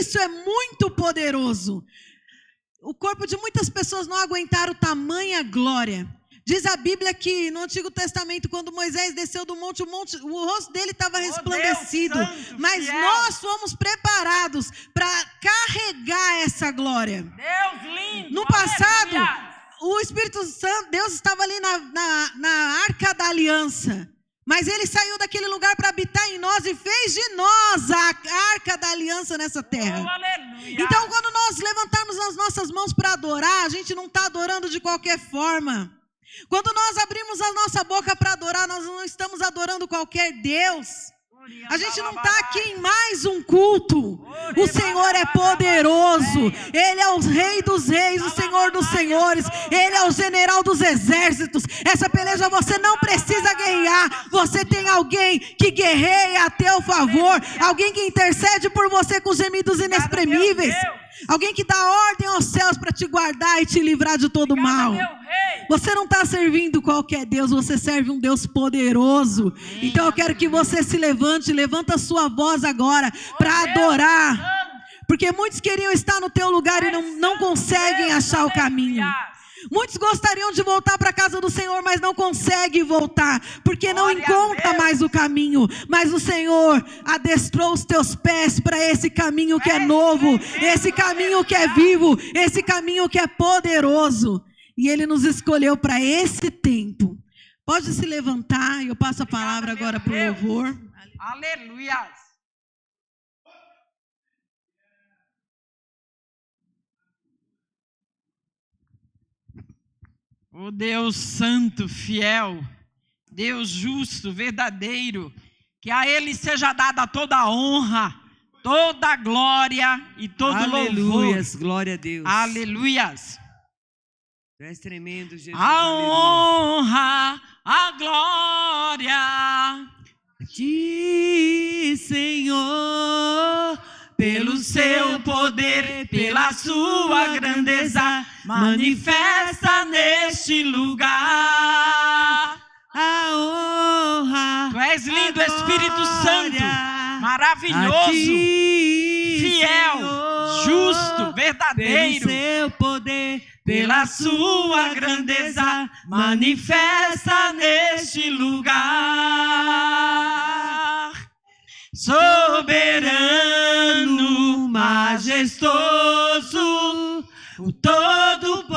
Isso é muito poderoso. O corpo de muitas pessoas não aguentaram tamanha glória. Diz a Bíblia que no Antigo Testamento, quando Moisés desceu do monte, o rosto dele estava resplandecido. Mas nós fomos preparados para carregar essa glória. Deus lindo. No passado, o Espírito Santo, Deus estava ali na Arca da Aliança. Mas Ele saiu daquele lugar para habitar em nós e fez de nós a Arca da Aliança nessa terra. Então, quando nós levantarmos as nossas mãos para adorar, a gente não está adorando de qualquer forma. Quando nós abrimos a nossa boca para adorar, nós não estamos adorando qualquer Deus. A gente não está aqui em mais um culto. O Senhor é poderoso. Ele é o Rei dos Reis, o Senhor dos Senhores. Ele é o General dos Exércitos. Essa peleja você não precisa guerrear. Você tem alguém que guerreia a teu favor. Alguém que intercede por você com gemidos inexprimíveis. Alguém que dá ordem aos céus para te guardar e te livrar de todo mal. Você não está servindo qualquer Deus, você serve um Deus poderoso. Então eu quero que você se levanta a sua voz agora para adorar. Porque muitos queriam estar no teu lugar e não conseguem achar o caminho. Muitos gostariam de voltar para a casa do Senhor, mas não conseguem voltar, porque não encontra mais o caminho. Mas o Senhor adestrou os teus pés para esse caminho que é novo, esse caminho que é vivo, esse caminho que é poderoso. E Ele nos escolheu para esse tempo. Pode se levantar, eu passo a palavra agora para o louvor. Aleluia. O Deus santo, fiel, Deus justo, verdadeiro, que a Ele seja dada toda a honra, toda a glória e todo louvor. Aleluias, glória a Deus. Aleluias. Tu és tremendo, Jesus. A honra, a glória a ti, Senhor, pelo seu poder, pela sua grandeza, manifesta neste lugar. A honra, tu és lindo, Espírito Santo, a maravilhoso, ti, fiel, Senhor, justo, verdadeiro. pelo seu poder, pela sua grandeza, manifesta neste lugar. Soberano, majestoso, o Todo-Poderoso,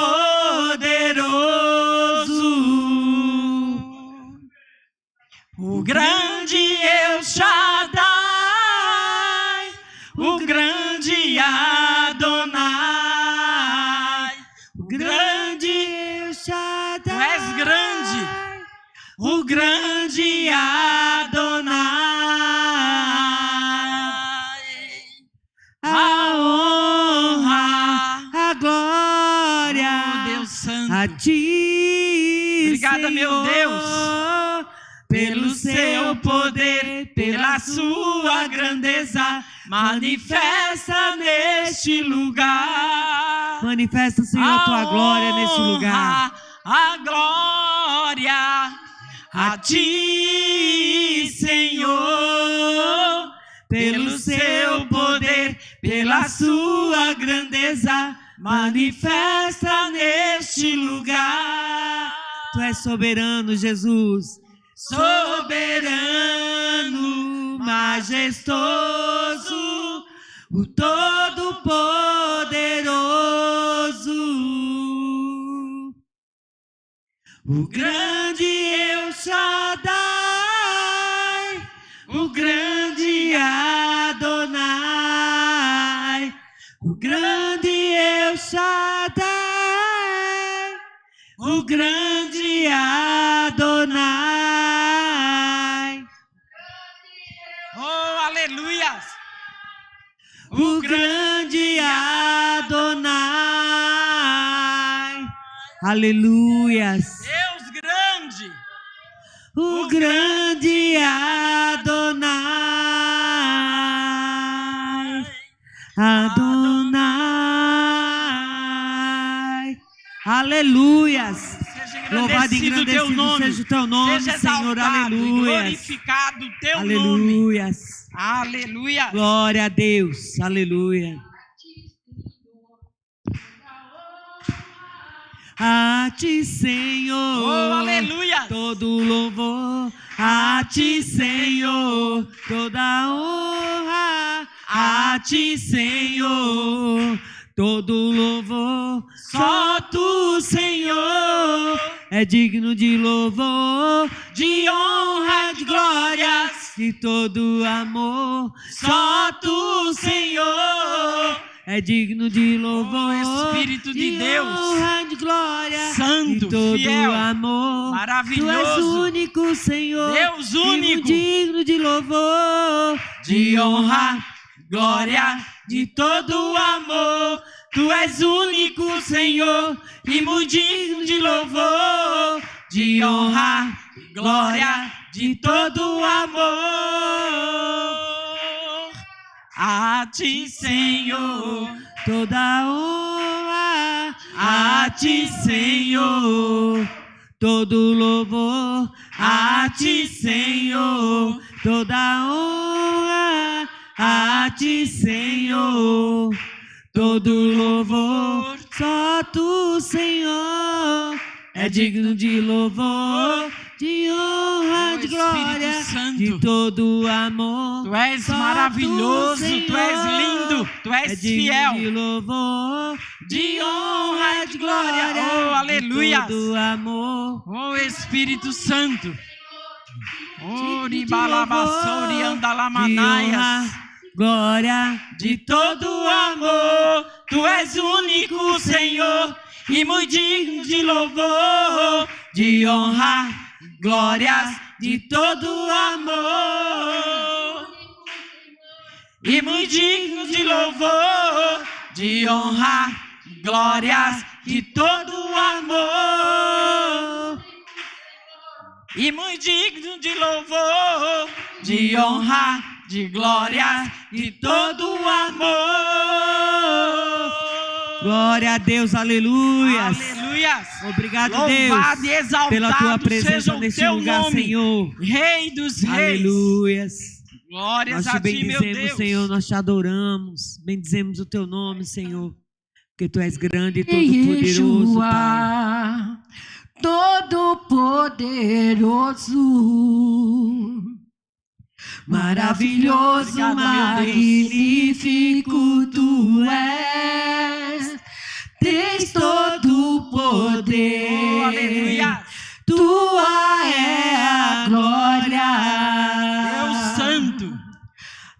o grande El Shaddai, o grande Adonai, o grande El Shaddai, tu és grande, o grande Adonai. A honra, a glória, oh Deus santo, a ti, obrigada, Senhor, meu Deus, pelo seu poder, pela sua grandeza, manifesta neste lugar. Manifesta, Senhor, a tua glória neste lugar. A glória a ti, Senhor, pelo seu poder, pela sua grandeza, manifesta neste lugar. Tu és soberano, Jesus. Soberano, majestoso, o Todo-Poderoso, o grande El Shaddai, o grande Adonai, o grande El Shaddai, o grande Adonai. Oh, aleluias! O grande Adonai. Aleluias. Deus grande. O grande Adonai. Adonai. Aleluias. Louvado e engrandecido seja o teu nome, seja Senhor. exaltado, Aleluias. glorificado o teu nome. Aleluias. Aleluia. Glória a Deus. Aleluia. A ti, Senhor. Oh, aleluia. Todo louvor. A ti, Senhor. Toda honra. A ti, Senhor. Todo louvor. Só tu, Senhor, é digno de louvor, de honra, de glórias, de todo amor. Só tu, Senhor, é digno de louvor, Espírito de Deus, honra, de glória, santo, de todo fiel, amor. maravilhoso, tu és único, Senhor, Deus único, digno de louvor, de honra, glória, de todo amor. Tu és único, Senhor, e muito digno de louvor, de honra, glória, de todo amor. A ti, Senhor, toda honra. A ti, Senhor, todo louvor. A ti, Senhor, toda honra. A ti, Senhor, todo louvor. Só tu, Senhor, é digno de louvor, de honra, de glória, Santo, de todo amor. Tu és maravilhoso, tu és lindo, tu és fiel. De louvor, de honra, de glória, oh, aleluia. De todo amor. Oh, Espírito Santo. Oh, ribalabassori andalamanaias. Glória, de todo amor, tu és único, Senhor, e muito digno de louvor, de honra, glórias, de todo amor, e muito digno de louvor, de honra, glórias, de todo amor, e muito digno de louvor, de honra, de glória, de todo amor. Glória a Deus, aleluias. Aleluias. Obrigado, Louvado Deus, e exaltado pela tua presença seja o nesse teu lugar, nome, Senhor. Rei dos reis. Aleluias. Glórias Nós te a ti, meu bendizemos, Deus. Senhor, nós te adoramos. Bendizemos o teu nome, Senhor, porque tu és grande e todo-poderoso, Pai. Todo-poderoso, maravilhoso, magnífico tu és, tens todo o poder, Oh, aleluia. tua é a glória, Deus Santo,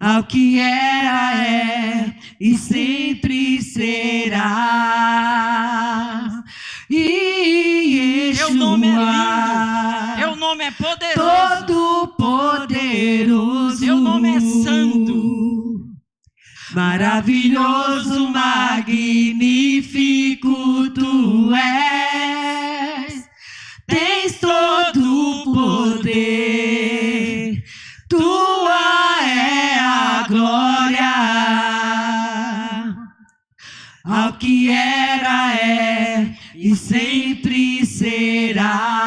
ao que era, é e sempre será. E teu nome é lindo, Yeshua, teu nome é poderoso, todo-poderoso, teu nome é santo, maravilhoso, magnífico tu és, tens todo o poder, tua é a glória, ao que era, é e sempre será.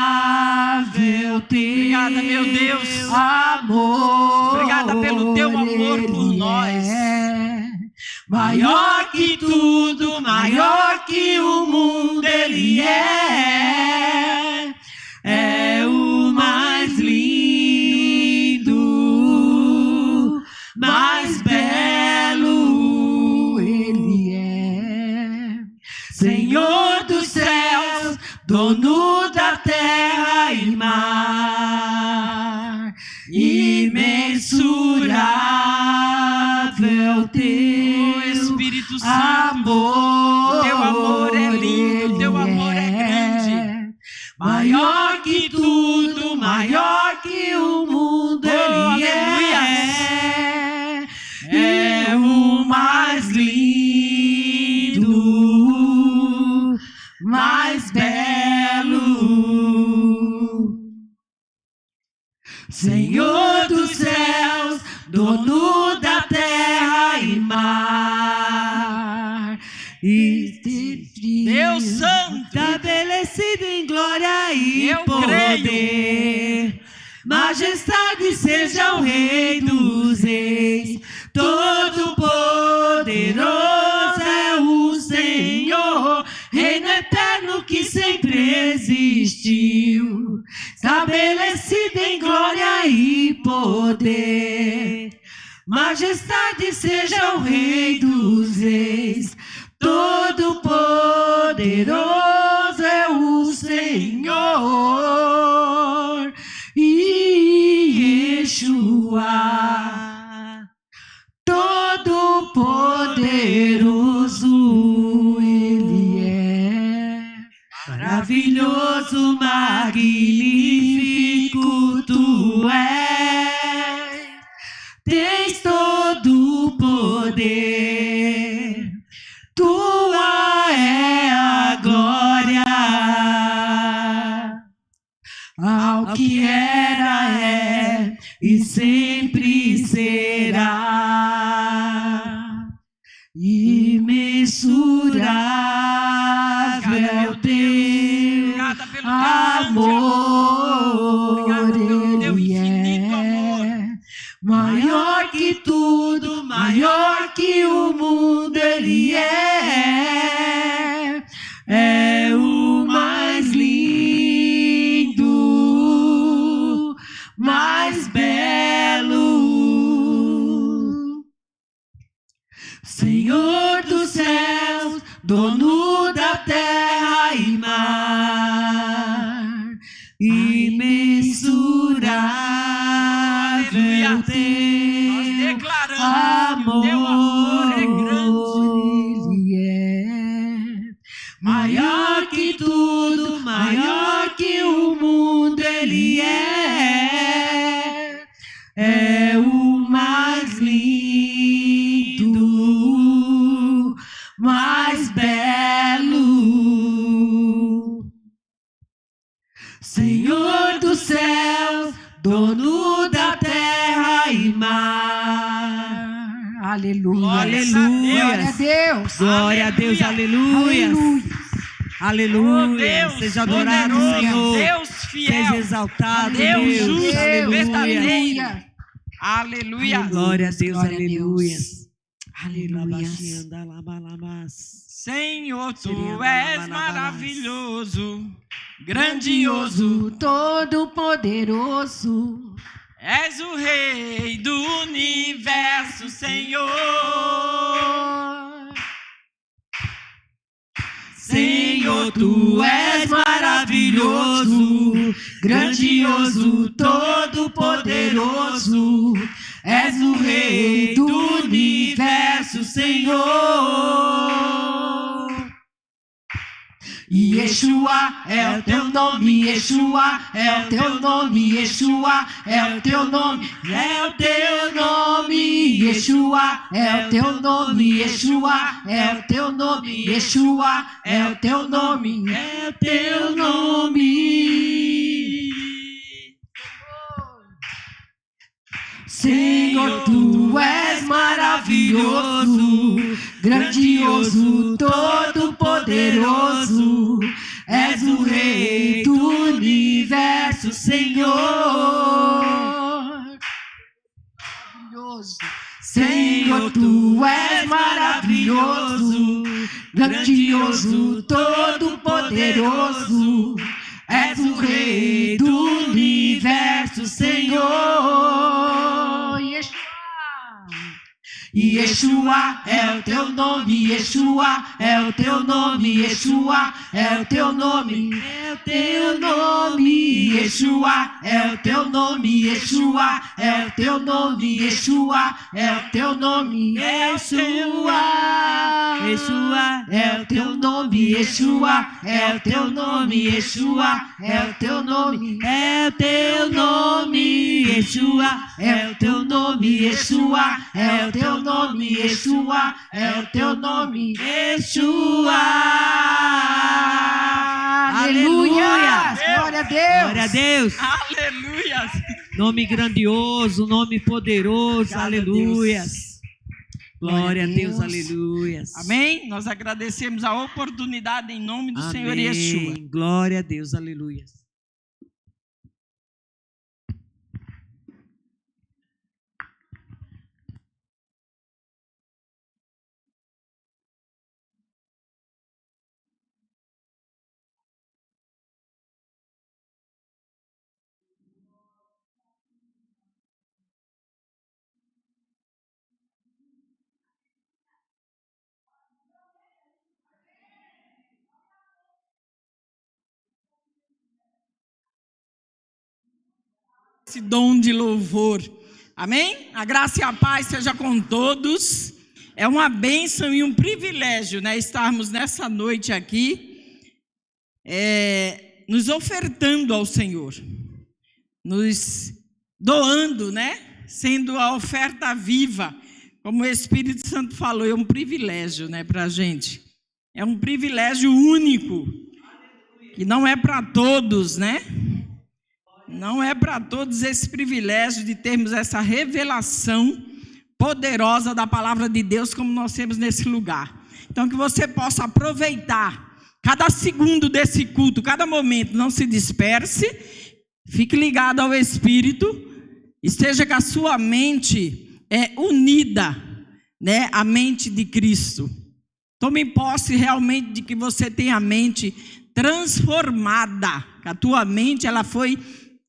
Imensurável teu Obrigada, meu Deus. amor. Obrigada pelo teu amor por Ele nós. é maior que tudo, maior que o mundo, Ele é. É o mais lindo, mais belo, Ele é. Senhor dos céus, dono da terra e mar, imensurável teu Espírito Santo, amor. o teu amor é lindo, o teu amor é grande, maior que tudo, maior que o mundo, Ele é. É o mais lindo, mais belo. Senhor dos céus, dono da terra e mar, Deus Santo, estabelecido em glória e eu poder. creio, Majestade seja o Rei dos Reis, todo poderoso é o Senhor, Reino eterno que sempre existiu, estabelecido em glória e poder. Majestade seja o Rei dos Reis, todo poderoso é o Senhor, e Yeshua, todo poderoso Ele é, maravilhoso, magnífico Tu és, tens todo o poder, Tua é a glória, ao que era, é e sempre será, imensurável Teu amor, Ele é maior que tudo, maior que o mundo, Ele é o mais lindo, mais belo, Senhor dos céus, dono da terra e mar, imensurável Teu amor, Teu amor é grande. Ele é maior que tudo, maior que o mundo, Ele é o mais lindo, mais belo, Senhor dos céus, dono da terra e mar. Aleluia, Glória aleluia, a Deus. glória a Deus, aleluia, aleluia, Oh, Deus seja adorado, poderoso, Senhor, Deus fiel, seja exaltado, Deus Deus, justo, aleluia, verdadeiro. Aleluia. glória a Deus, Glória a aleluia, Aleluia. Senhor, Tu és maravilhoso, grandioso, Todo-Poderoso, és o Rei do universo, Senhor. Senhor, Tu és maravilhoso, grandioso, todo-poderoso, és o Rei do universo, Senhor. Yeshua é o Teu nome, Yeshua é o Teu nome, Yeshua é o Teu nome, é o Teu nome, Yeshua é o Teu nome, Yeshua é o Teu nome, Yeshua é o Teu nome, é o Teu nome. Senhor, Tu és maravilhoso, grandioso, todo-poderoso, és o Rei do universo, Senhor. Senhor, Tu és maravilhoso, grandioso, todo-poderoso, és o Rei do universo, Senhor. Yeshua é o Teu nome, Yeshua é o Teu nome, Yeshua é o Teu nome, é o Teu nome, Yeshua é o Teu nome, Yeshua é o Teu nome, Yeshua é o Teu nome, Yeshua, Yeshua é o Teu nome, Yeshua é o Teu nome, Yeshua é o Teu nome, é o Teu nome, Yeshua é o Teu nome, Yeshua é o Teu nome, Yeshua é o Teu nome, Yeshua. Aleluia! Glória a Deus. Glória a Deus. Aleluia. Nome grandioso, nome poderoso, aleluia. Glória a Deus, aleluia. Amém? Nós agradecemos a oportunidade em nome do Senhor Yeshua. Glória a Deus, aleluia. esse dom de louvor. Amém? A graça e a paz seja com todos. É uma bênção e um privilégio, né, estarmos nessa noite aqui, nos ofertando ao Senhor, nos doando, né, sendo a oferta viva, como o Espírito Santo falou, é um privilégio, né, para a gente. É um privilégio único, que não é para todos, né? Não é para todos esse privilégio de termos essa revelação poderosa da palavra de Deus como nós temos nesse lugar. Então que você possa aproveitar cada segundo desse culto, cada momento, não se disperse, fique ligado ao Espírito, esteja com a sua mente unida, né, à mente de Cristo. Tome posse realmente de que você tem a mente transformada, que a tua mente ela foi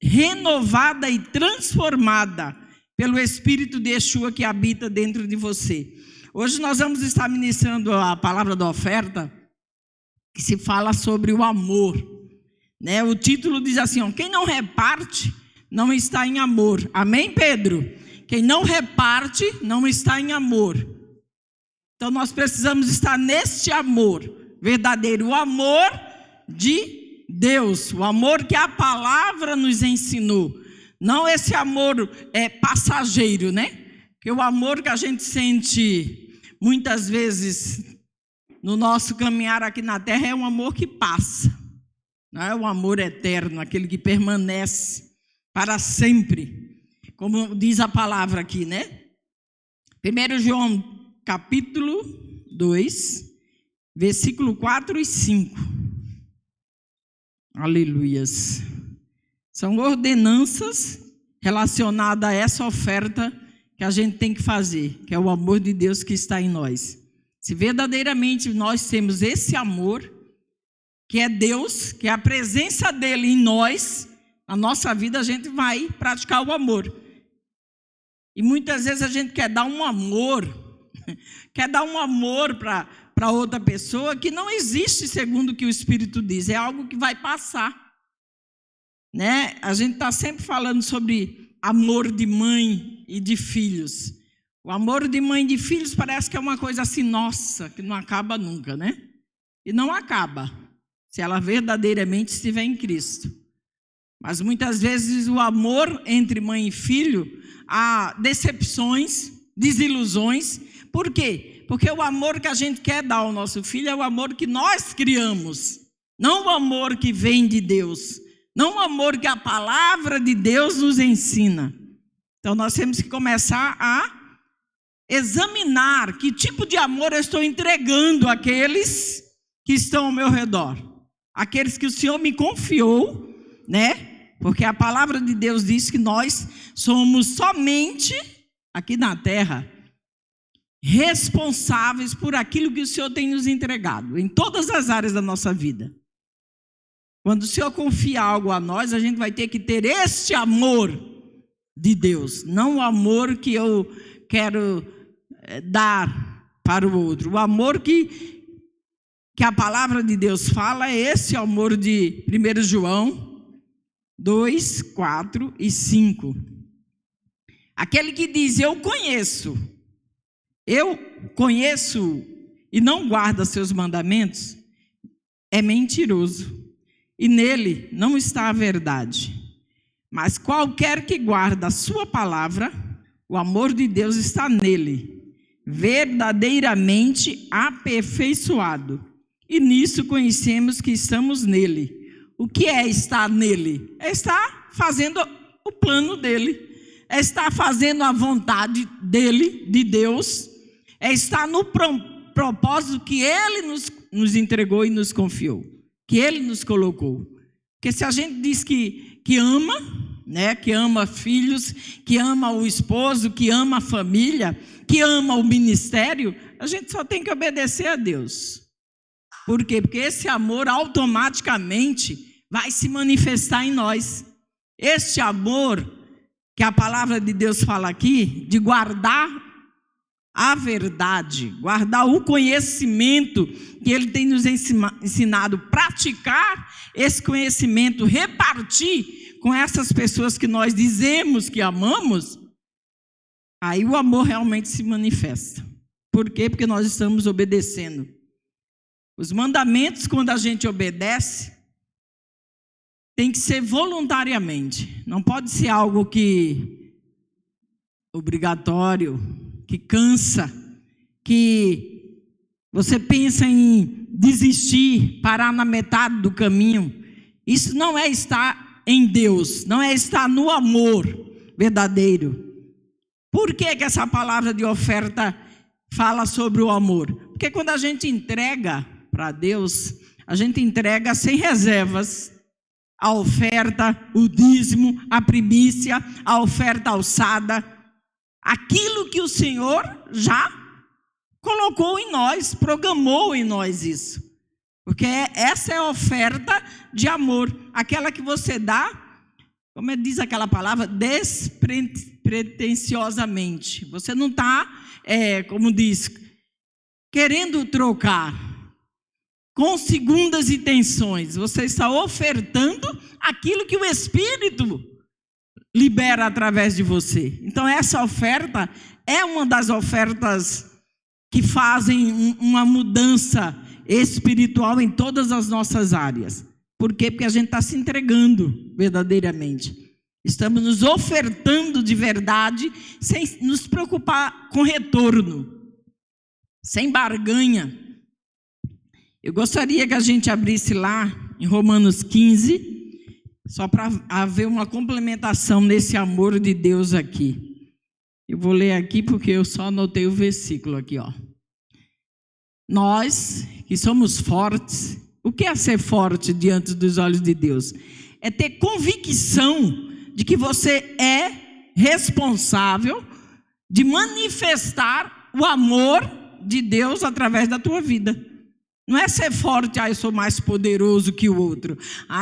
renovada e transformada pelo Espírito de Yeshua que habita dentro de você. Hoje nós vamos estar ministrando a palavra da oferta, que se fala sobre o amor, né? O título diz assim, ó, quem não reparte não está em amor. Amém, Pedro? Quem não reparte não está em amor. Então nós precisamos estar neste amor verdadeiro, o amor de Deus, o amor que a palavra nos ensinou, não esse amor passageiro, né? Que o amor que a gente sente muitas vezes no nosso caminhar aqui na terra é um amor que passa, não é o amor eterno, aquele que permanece para sempre, como diz a palavra aqui, né? 1 João capítulo 2, versículo 4 e 5. Aleluias. São ordenanças relacionadas a essa oferta que a gente tem que fazer, que é o amor de Deus que está em nós. Se verdadeiramente nós temos esse amor, que é Deus, que é a presença dele em nós, na nossa vida a gente vai praticar o amor. E muitas vezes a gente quer dar um amor para outra pessoa que não existe segundo o que o Espírito diz, é algo que vai passar, né? A gente está sempre falando sobre amor de mãe e de filhos. O amor de mãe e de filhos parece que é uma coisa assim, nossa, que não acaba nunca, né? E não acaba, se ela verdadeiramente estiver em Cristo. Mas muitas vezes o amor entre mãe e filho, há decepções, desilusões. Por quê? Porque o amor que a gente quer dar ao nosso filho é o amor que nós criamos, não o amor que vem de Deus, não o amor que a palavra de Deus nos ensina. Então nós temos que começar a examinar que tipo de amor eu estou entregando àqueles que estão ao meu redor, aqueles que o Senhor me confiou, né? Porque a palavra de Deus diz que nós somos somente aqui na terra responsáveis por aquilo que o Senhor tem nos entregado, em todas as áreas da nossa vida. Quando o Senhor confia algo a nós, a gente vai ter que ter este amor de Deus, não o amor que eu quero dar para o outro. O amor que a palavra de Deus fala é esse amor de 1 João 2, 4 e 5. Aquele que diz, eu conheço e não guarda seus mandamentos, é mentiroso, e nele não está a verdade. Mas qualquer que guarda a sua palavra, o amor de Deus está nele, verdadeiramente aperfeiçoado. E nisso conhecemos que estamos nele. O que é estar nele? É estar fazendo o plano dele, é estar fazendo a vontade dele, de Deus, é estar no propósito que ele nos entregou e nos confiou, que ele nos colocou. Porque se a gente diz que ama, né, que ama filhos, que ama o esposo, que ama a família, que ama o ministério, a gente só tem que obedecer a Deus. Por quê? Porque esse amor automaticamente vai se manifestar em nós. Este amor que a palavra de Deus fala aqui, de guardar a verdade, guardar o conhecimento que Ele tem nos ensinado, praticar esse conhecimento, repartir com essas pessoas que nós dizemos que amamos, aí o amor realmente se manifesta. Por quê? Porque nós estamos obedecendo. Os mandamentos, quando a gente obedece, tem que ser voluntariamente. Não pode ser algo que obrigatório, que cansa, que você pensa em desistir, parar na metade do caminho. Isso não é estar em Deus, não é estar no amor verdadeiro. Por que que essa palavra de oferta fala sobre o amor? Porque quando a gente entrega para Deus, a gente entrega sem reservas a oferta, o dízimo, a primícia, a oferta alçada, aquilo que o Senhor já colocou em nós, programou em nós isso. Porque essa é a oferta de amor, aquela que você dá, como diz aquela palavra, despretensiosamente. Você não está, como diz, querendo trocar, com segundas intenções. Você está ofertando aquilo que o Espírito libera através de você. Então essa oferta é uma das ofertas que fazem uma mudança espiritual em todas as nossas áreas. Por quê? Porque a gente está se entregando verdadeiramente. Estamos nos ofertando de verdade, sem nos preocupar com retorno, sem barganha. Eu gostaria que a gente abrisse lá em Romanos 15, só para haver uma complementação nesse amor de Deus aqui. Eu vou ler aqui porque eu só anotei o versículo aqui, ó. Nós que somos fortes, o que é ser forte diante dos olhos de Deus? É ter convicção de que você é responsável de manifestar o amor de Deus através da tua vida. Não é ser forte, eu sou mais poderoso que o outro.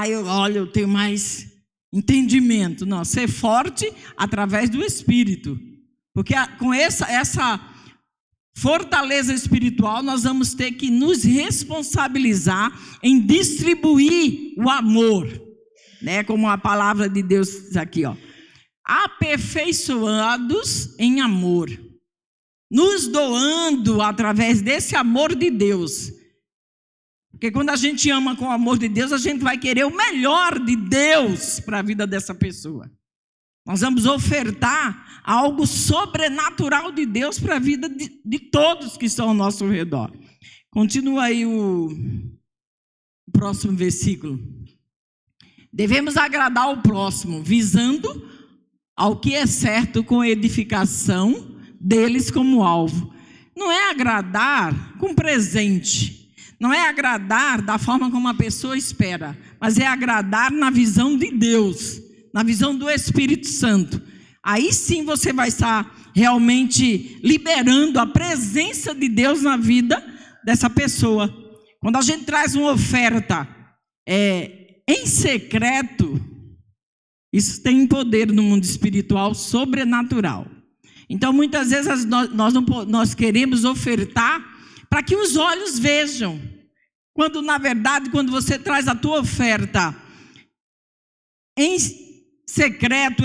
Eu tenho mais entendimento. Não, ser forte através do Espírito. Porque com essa fortaleza espiritual, nós vamos ter que nos responsabilizar em distribuir o amor. Né? Como a palavra de Deus diz aqui, ó. Aperfeiçoados em amor. Nos doando através desse amor de Deus. Porque quando a gente ama com o amor de Deus, a gente vai querer o melhor de Deus para a vida dessa pessoa. Nós vamos ofertar algo sobrenatural de Deus para a vida de todos que estão ao nosso redor. Continua aí o próximo versículo. Devemos agradar o próximo, visando ao que é certo com edificação deles como alvo. Não é agradar com presente. Não é agradar da forma como a pessoa espera, mas é agradar na visão de Deus, na visão do Espírito Santo. Aí sim você vai estar realmente liberando a presença de Deus na vida dessa pessoa. Quando a gente traz uma oferta em secreto, isso tem poder no mundo espiritual sobrenatural. Então muitas vezes nós queremos ofertar para que os olhos vejam, quando na verdade, quando você traz a tua oferta em secreto,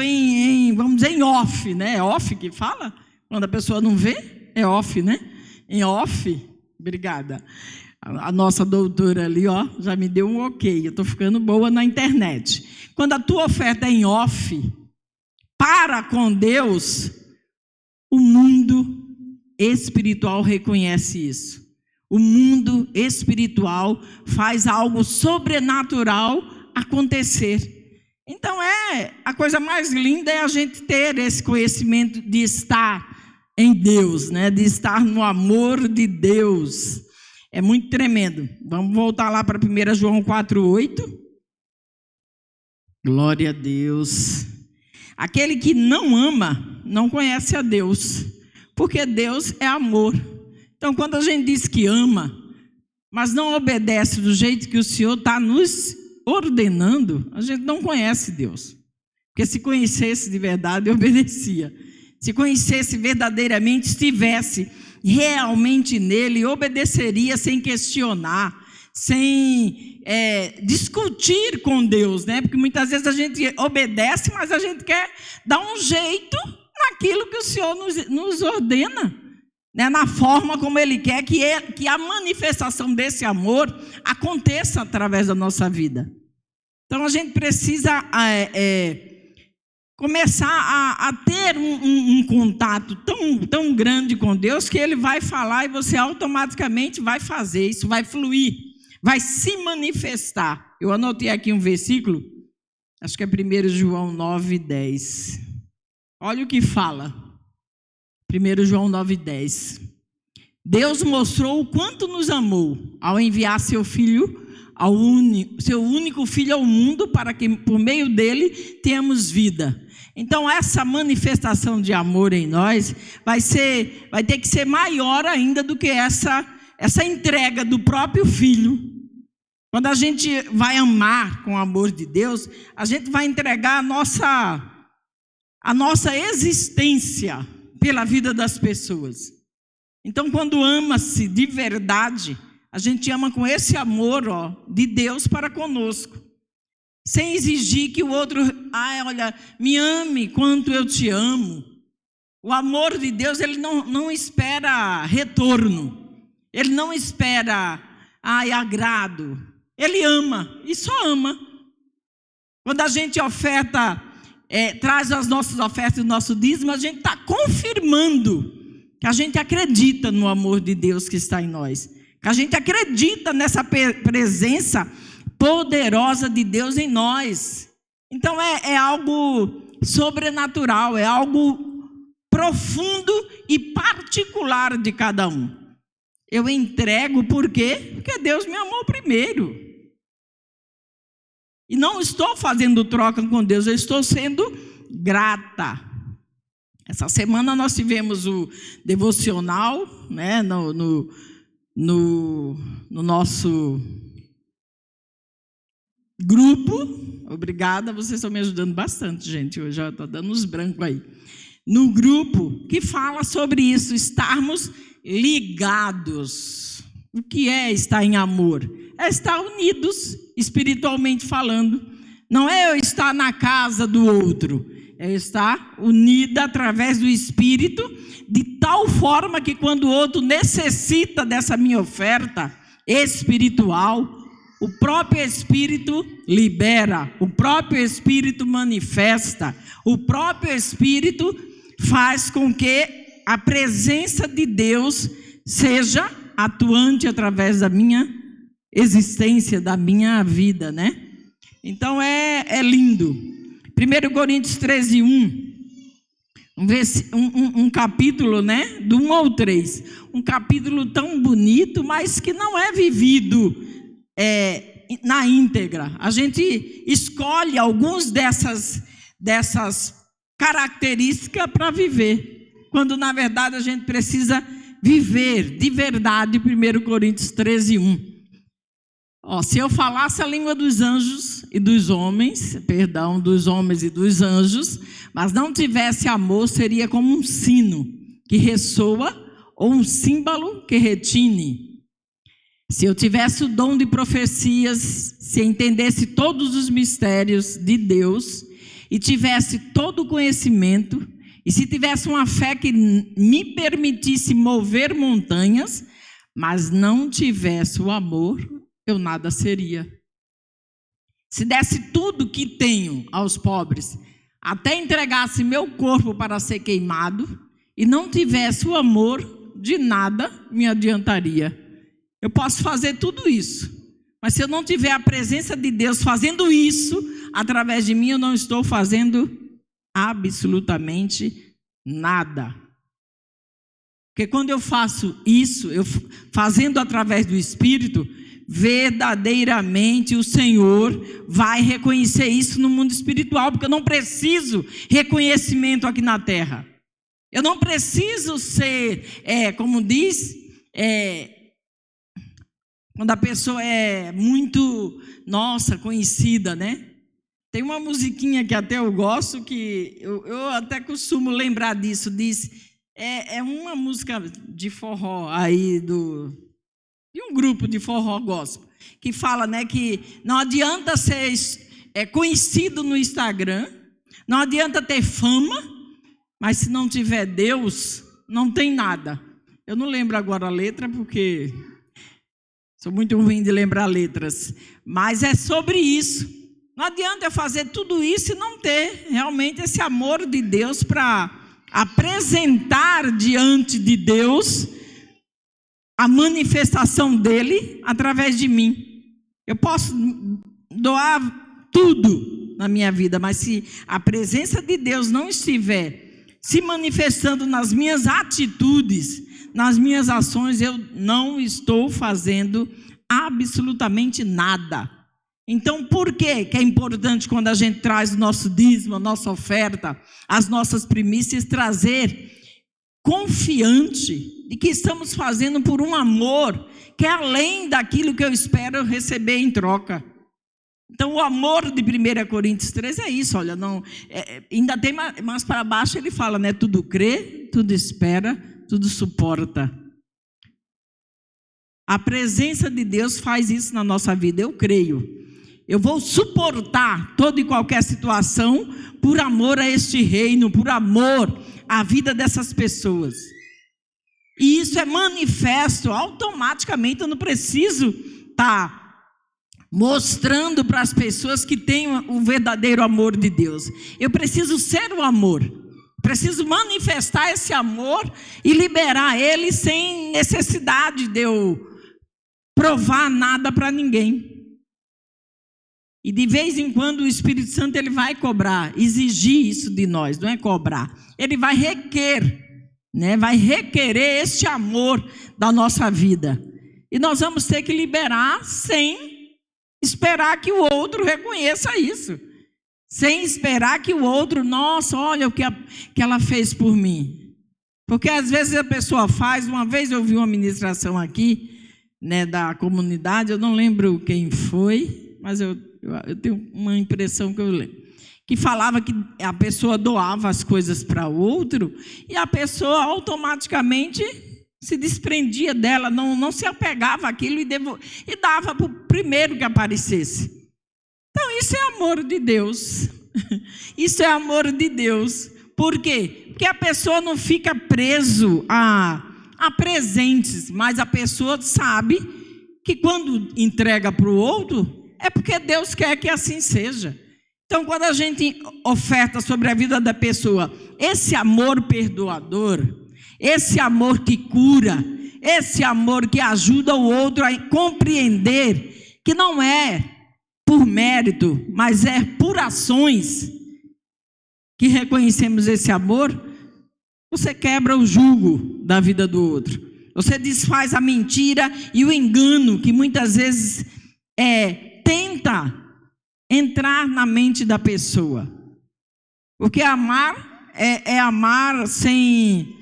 vamos dizer, em off, né? É off que fala? Quando a pessoa não vê, é off, né? Em off, obrigada. A nossa doutora ali, ó, já me deu um ok, eu estou ficando boa na internet. Quando a tua oferta é em off, para com Deus, o mundo espiritual reconhece isso. O mundo espiritual faz algo sobrenatural acontecer. Então a coisa mais linda é a gente ter esse conhecimento de estar em Deus, né? De estar no amor de Deus. É muito tremendo. Vamos voltar lá para 1 João 4:8. Glória a Deus. Aquele que não ama não conhece a Deus, porque Deus é amor. Então, quando a gente diz que ama, mas não obedece do jeito que o Senhor está nos ordenando, a gente não conhece Deus. Porque se conhecesse de verdade, obedecia. se conhecesse verdadeiramente, estivesse realmente nele, obedeceria sem questionar, sem discutir com Deus, né? Porque muitas vezes a gente obedece, mas a gente quer dar um jeito naquilo que o Senhor nos ordena, né? Na forma como Ele quer que a manifestação desse amor aconteça através da nossa vida. Então a gente precisa começar a ter um contato tão grande com Deus, que Ele vai falar e você automaticamente vai fazer, isso vai fluir, vai se manifestar. Eu anotei aqui um versículo, acho que é 1 João 9:10. Olha o que fala, 1 João 9:10. Deus mostrou o quanto nos amou ao enviar seu único Filho ao mundo, para que por meio dele tenhamos vida. Então essa manifestação de amor em nós vai ter que ser maior ainda do que essa entrega do próprio Filho. Quando a gente vai amar com o amor de Deus, a gente vai entregar a nossa existência pela vida das pessoas. Então, quando ama-se de verdade, a gente ama com esse amor de Deus para conosco, sem exigir que o outro, olha, me ame quanto eu te amo. O amor de Deus, ele não espera retorno, ele não espera agrado. Ele ama e só ama. Quando a gente oferta, traz as nossas ofertas e o nosso dízimo, a gente está confirmando que a gente acredita no amor de Deus que está em nós, que a gente acredita nessa presença poderosa de Deus em nós. Então é algo sobrenatural, é algo profundo e particular de cada um. Eu entrego por quê? Porque Deus me amou primeiro. E não estou fazendo troca com Deus, eu estou sendo grata. Essa semana nós tivemos o devocional, né, no nosso grupo. Obrigada, vocês estão me ajudando bastante, gente. Eu já estou dando uns brancos aí. No grupo que fala sobre isso, estarmos ligados. O que é estar em amor? É estar unidos, espiritualmente falando. Não é eu estar na casa do outro, é estar unida através do Espírito, de tal forma que quando o outro necessita dessa minha oferta espiritual, o próprio Espírito libera, o próprio Espírito manifesta, o próprio Espírito faz com que a presença de Deus seja atuante através da minha existência, da minha vida, né? Então é lindo. 1 Coríntios 13:1, um capítulo, né? Do 1 ao 3. Um capítulo tão bonito, mas que não é vivido na íntegra. A gente escolhe algumas dessas características para viver, quando na verdade a gente precisa viver de verdade. 1 Coríntios 13:1. Se eu falasse a língua dos anjos e dos homens, dos homens e dos anjos, mas não tivesse amor, seria como um sino que ressoa ou um símbolo que retine. Se eu tivesse o dom de profecias, se entendesse todos os mistérios de Deus e tivesse todo o conhecimento, e se tivesse uma fé que me permitisse mover montanhas, mas não tivesse o amor, eu nada seria. Se desse tudo que tenho aos pobres, até entregasse meu corpo para ser queimado, e não tivesse o amor, de nada me adiantaria. Eu posso fazer tudo isso, mas se eu não tiver a presença de Deus fazendo isso através de mim, eu não estou fazendo absolutamente nada. Porque quando eu faço isso, fazendo através do Espírito, verdadeiramente o Senhor vai reconhecer isso no mundo espiritual, porque eu não preciso reconhecimento aqui na terra. Eu não preciso ser, como diz, quando a pessoa é muito, conhecida, né? Tem uma musiquinha que até eu gosto, que eu até costumo lembrar disso. Diz, é uma música de forró aí, de um grupo de forró gospel, que fala, né, que não adianta ser conhecido no Instagram, não adianta ter fama, mas se não tiver Deus, não tem nada. Eu não lembro agora a letra, porque sou muito ruim de lembrar letras, mas é sobre isso. Não adianta eu fazer tudo isso e não ter realmente esse amor de Deus para apresentar diante de Deus a manifestação dele através de mim. Eu posso doar tudo na minha vida, mas se a presença de Deus não estiver se manifestando nas minhas atitudes, nas minhas ações, eu não estou fazendo absolutamente nada. Então, por que é importante quando a gente traz o nosso dízimo, a nossa oferta, as nossas primícias, trazer confiante de que estamos fazendo por um amor que é além daquilo que eu espero receber em troca. Então, o amor de 1 Coríntios 13 é isso, olha, não, ainda tem mais para baixo, ele fala, né, tudo crê, tudo espera, tudo suporta. A presença de Deus faz isso na nossa vida, eu creio. Eu vou suportar toda e qualquer situação por amor a este reino, por amor à vida dessas pessoas. E isso é manifesto automaticamente, eu não preciso estar mostrando para as pessoas que têm o verdadeiro amor de Deus. Eu preciso ser o amor, preciso manifestar esse amor e liberar ele sem necessidade de eu provar nada para ninguém. E de vez em quando o Espírito Santo ele vai cobrar, exigir isso de nós, não é cobrar. Ele vai requerer, né? Vai requerer este amor da nossa vida. E nós vamos ter que liberar sem esperar que o outro reconheça isso. Sem esperar que o outro, nossa, olha o que ela fez por mim. Porque às vezes a pessoa faz, uma vez eu vi uma ministração aqui, né, da comunidade, eu não lembro quem foi, mas eu tenho uma impressão que eu lembro, que falava que a pessoa doava as coisas para o outro e a pessoa automaticamente se desprendia dela, não se apegava àquilo e dava para o primeiro que aparecesse. Então isso é amor de Deus. Isso é amor de Deus. Por quê? Porque a pessoa não fica preso a presentes, mas a pessoa sabe que quando entrega para o outro, é porque Deus quer que assim seja. Então, quando a gente oferta sobre a vida da pessoa esse amor perdoador, esse amor que cura, esse amor que ajuda o outro a compreender que não é por mérito, mas é por ações que reconhecemos esse amor, você quebra o jugo da vida do outro. Você desfaz a mentira e o engano que muitas vezes tenta entrar na mente da pessoa. Porque amar é amar sem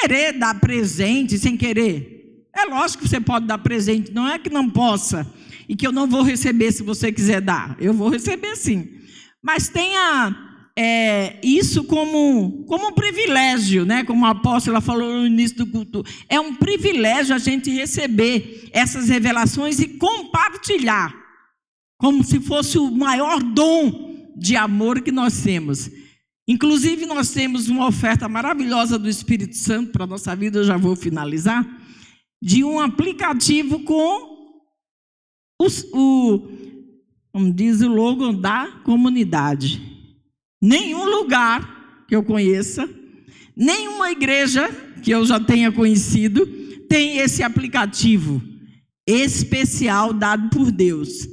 querer dar presente, sem querer. É lógico que você pode dar presente, não é que não possa e que eu não vou receber se você quiser dar. Eu vou receber sim. Mas tenha isso como um privilégio, né? Como a apóstola falou no início do culto. É um privilégio a gente receber essas revelações e compartilhar, como se fosse o maior dom de amor que nós temos. Inclusive, nós temos uma oferta maravilhosa do Espírito Santo para a nossa vida, eu já vou finalizar, de um aplicativo com como diz o logo da comunidade. Nenhum lugar que eu conheça, nenhuma igreja que eu já tenha conhecido, tem esse aplicativo especial dado por Deus.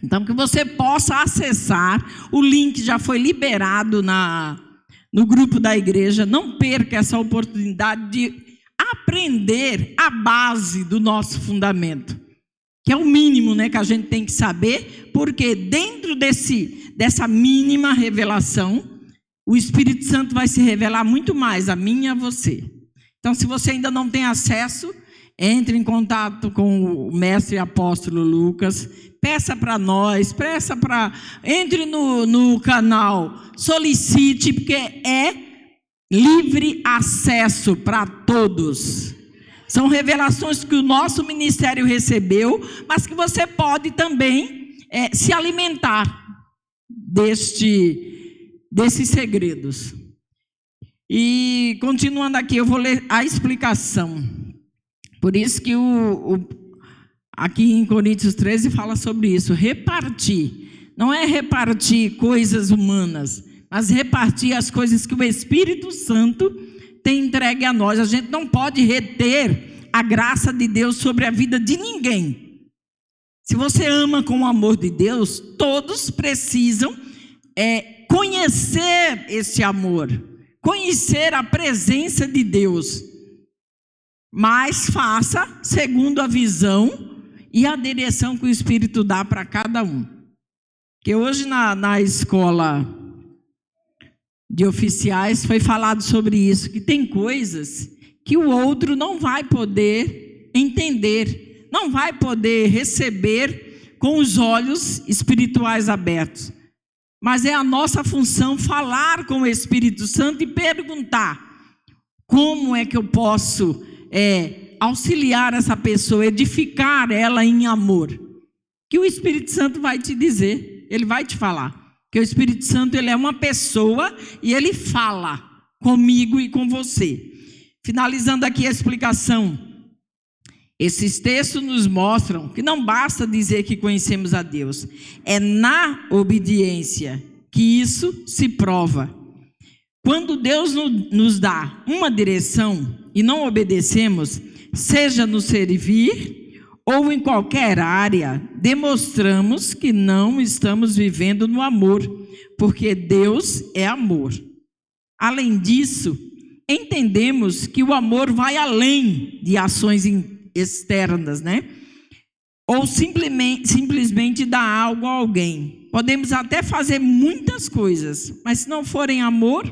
Então, que você possa acessar, o link já foi liberado no grupo da igreja. Não perca essa oportunidade de aprender a base do nosso fundamento, que é o mínimo, né, que a gente tem que saber, porque dentro dessa mínima revelação, o Espírito Santo vai se revelar muito mais a mim e a você. Então, se você ainda não tem acesso, Entre em contato com o mestre apóstolo Lucas, peça para nós, entre no canal, solicite, porque é livre acesso para todos. São revelações que o nosso ministério recebeu, mas que você pode também se alimentar desses segredos. E continuando aqui, eu vou ler a explicação. Por isso que aqui em Coríntios 13 fala sobre isso, repartir. Não é repartir coisas humanas, mas repartir as coisas que o Espírito Santo tem entregue a nós. A gente não pode reter a graça de Deus sobre a vida de ninguém. Se você ama com o amor de Deus, todos precisam conhecer esse amor, conhecer a presença de Deus. Mas faça segundo a visão e a direção que o Espírito dá para cada um. Que hoje na escola de oficiais foi falado sobre isso, que tem coisas que o outro não vai poder entender, não vai poder receber com os olhos espirituais abertos. Mas é a nossa função falar com o Espírito Santo e perguntar: como é que eu posso auxiliar essa pessoa, edificar ela em amor? Que o Espírito Santo vai te dizer, ele vai te falar. Que o Espírito Santo, ele é uma pessoa e ele fala comigo e com você. Finalizando aqui a explicação, esses textos nos mostram que não basta dizer que conhecemos a Deus, é na obediência que isso se prova. Quando Deus nos dá uma direção e não obedecemos, seja no servir ou em qualquer área, demonstramos que não estamos vivendo no amor, porque Deus é amor. Além disso, entendemos que o amor vai além de ações externas, né? Ou simplesmente dar algo a alguém. Podemos até fazer muitas coisas, mas se não forem amor,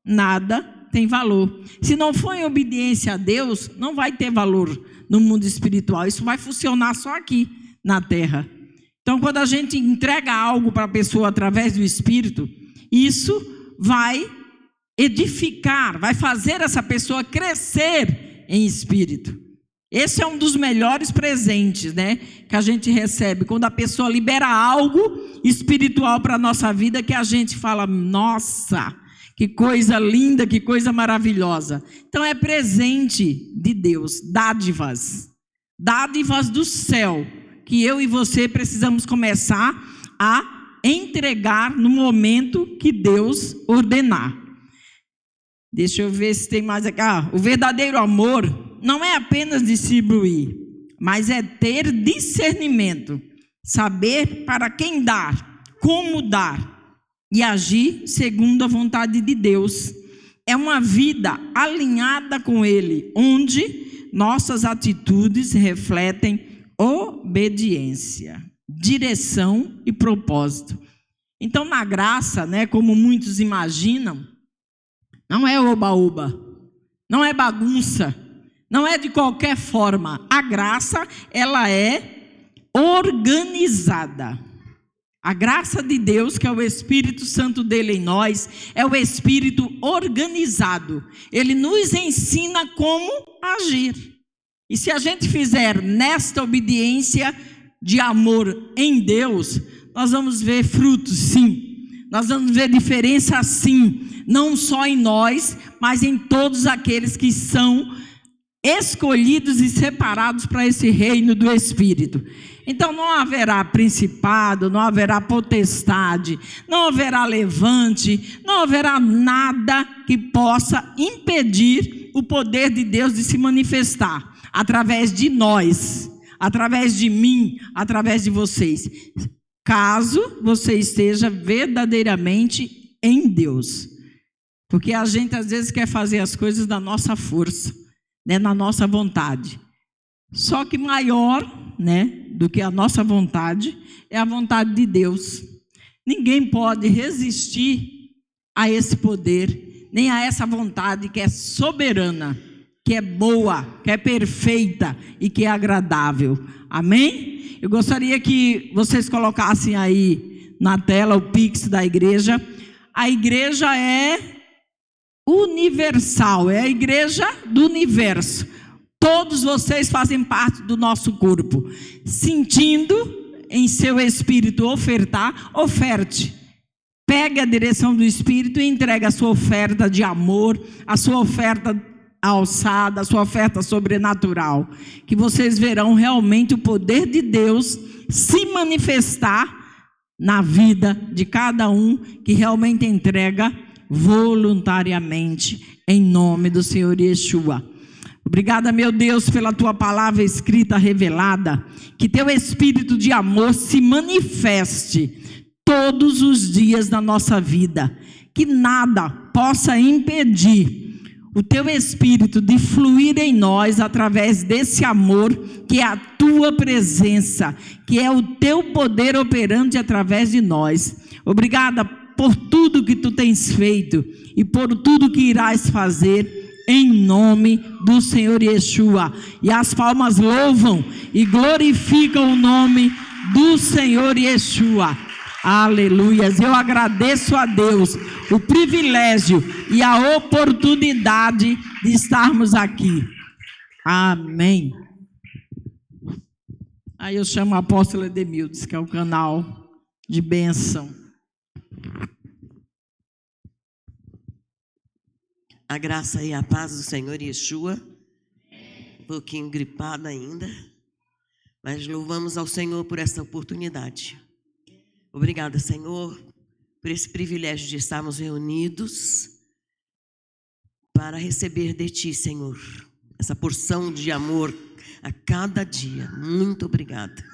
nada tem valor. Se não for em obediência a Deus, não vai ter valor no mundo espiritual. Isso vai funcionar só aqui na terra. Então, quando a gente entrega algo para a pessoa através do Espírito, isso vai edificar, vai fazer essa pessoa crescer em espírito. Esse é um dos melhores presentes, né, que a gente recebe, quando a pessoa libera algo espiritual para a nossa vida, que a gente fala: nossa, que coisa linda, que coisa maravilhosa. Então é presente de Deus, dádivas do céu, que eu e você precisamos começar a entregar no momento que Deus ordenar. Deixa eu ver se tem mais aqui. O verdadeiro amor não é apenas distribuir, mas é ter discernimento, saber para quem dar, como dar e agir segundo a vontade de Deus. É uma vida alinhada com Ele, onde nossas atitudes refletem obediência, direção e propósito. Então, na graça, né, como muitos imaginam, não é oba-oba, não é bagunça, não é de qualquer forma. A graça, ela é organizada. A graça de Deus, que é o Espírito Santo dele em nós, é o Espírito organizado. Ele nos ensina como agir. E se a gente fizer nesta obediência de amor em Deus, nós vamos ver frutos, sim. Nós vamos ver diferença, sim. Não só em nós, mas em todos aqueles que são escolhidos e separados para esse reino do Espírito. Então não haverá principado, não haverá potestade, não haverá levante, não haverá nada que possa impedir o poder de Deus de se manifestar através de nós, através de mim, através de vocês, caso você esteja verdadeiramente em Deus. Porque a gente às vezes quer fazer as coisas da nossa força, né, na nossa vontade. Só que maior, né, do que a nossa vontade é a vontade de Deus. Ninguém pode resistir a esse poder, nem a essa vontade que é soberana, que é boa, que é perfeita e que é agradável. Amém? Eu gostaria que vocês colocassem aí na tela o Pix da igreja. A igreja é universal, é a igreja do universo. Todos vocês fazem parte do nosso corpo. Sentindo em seu espírito ofertar, oferte. Pegue a direção do Espírito e entregue a sua oferta de amor, a sua oferta alçada, a sua oferta sobrenatural. Que vocês verão realmente o poder de Deus se manifestar na vida de cada um que realmente entrega voluntariamente, em nome do Senhor Yeshua. Obrigada, meu Deus, pela tua palavra escrita, revelada. Que teu espírito de amor se manifeste todos os dias da nossa vida. Que nada possa impedir o teu espírito de fluir em nós através desse amor, que é a tua presença, que é o teu poder operante através de nós. Obrigada por tudo que tu tens feito e por tudo que irás fazer, em nome do Senhor Yeshua. E as palmas louvam e glorificam o nome do Senhor Yeshua. Aleluias. Eu agradeço a Deus o privilégio e a oportunidade de estarmos aqui. Amém. Aí eu chamo a apóstola Edemildes, que é o canal de bênção. A graça e a paz do Senhor Yeshua. Um pouquinho gripada ainda, mas louvamos ao Senhor por essa oportunidade. Obrigada, Senhor, por esse privilégio de estarmos reunidos para receber de Ti, Senhor, essa porção de amor a cada dia. Muito obrigada.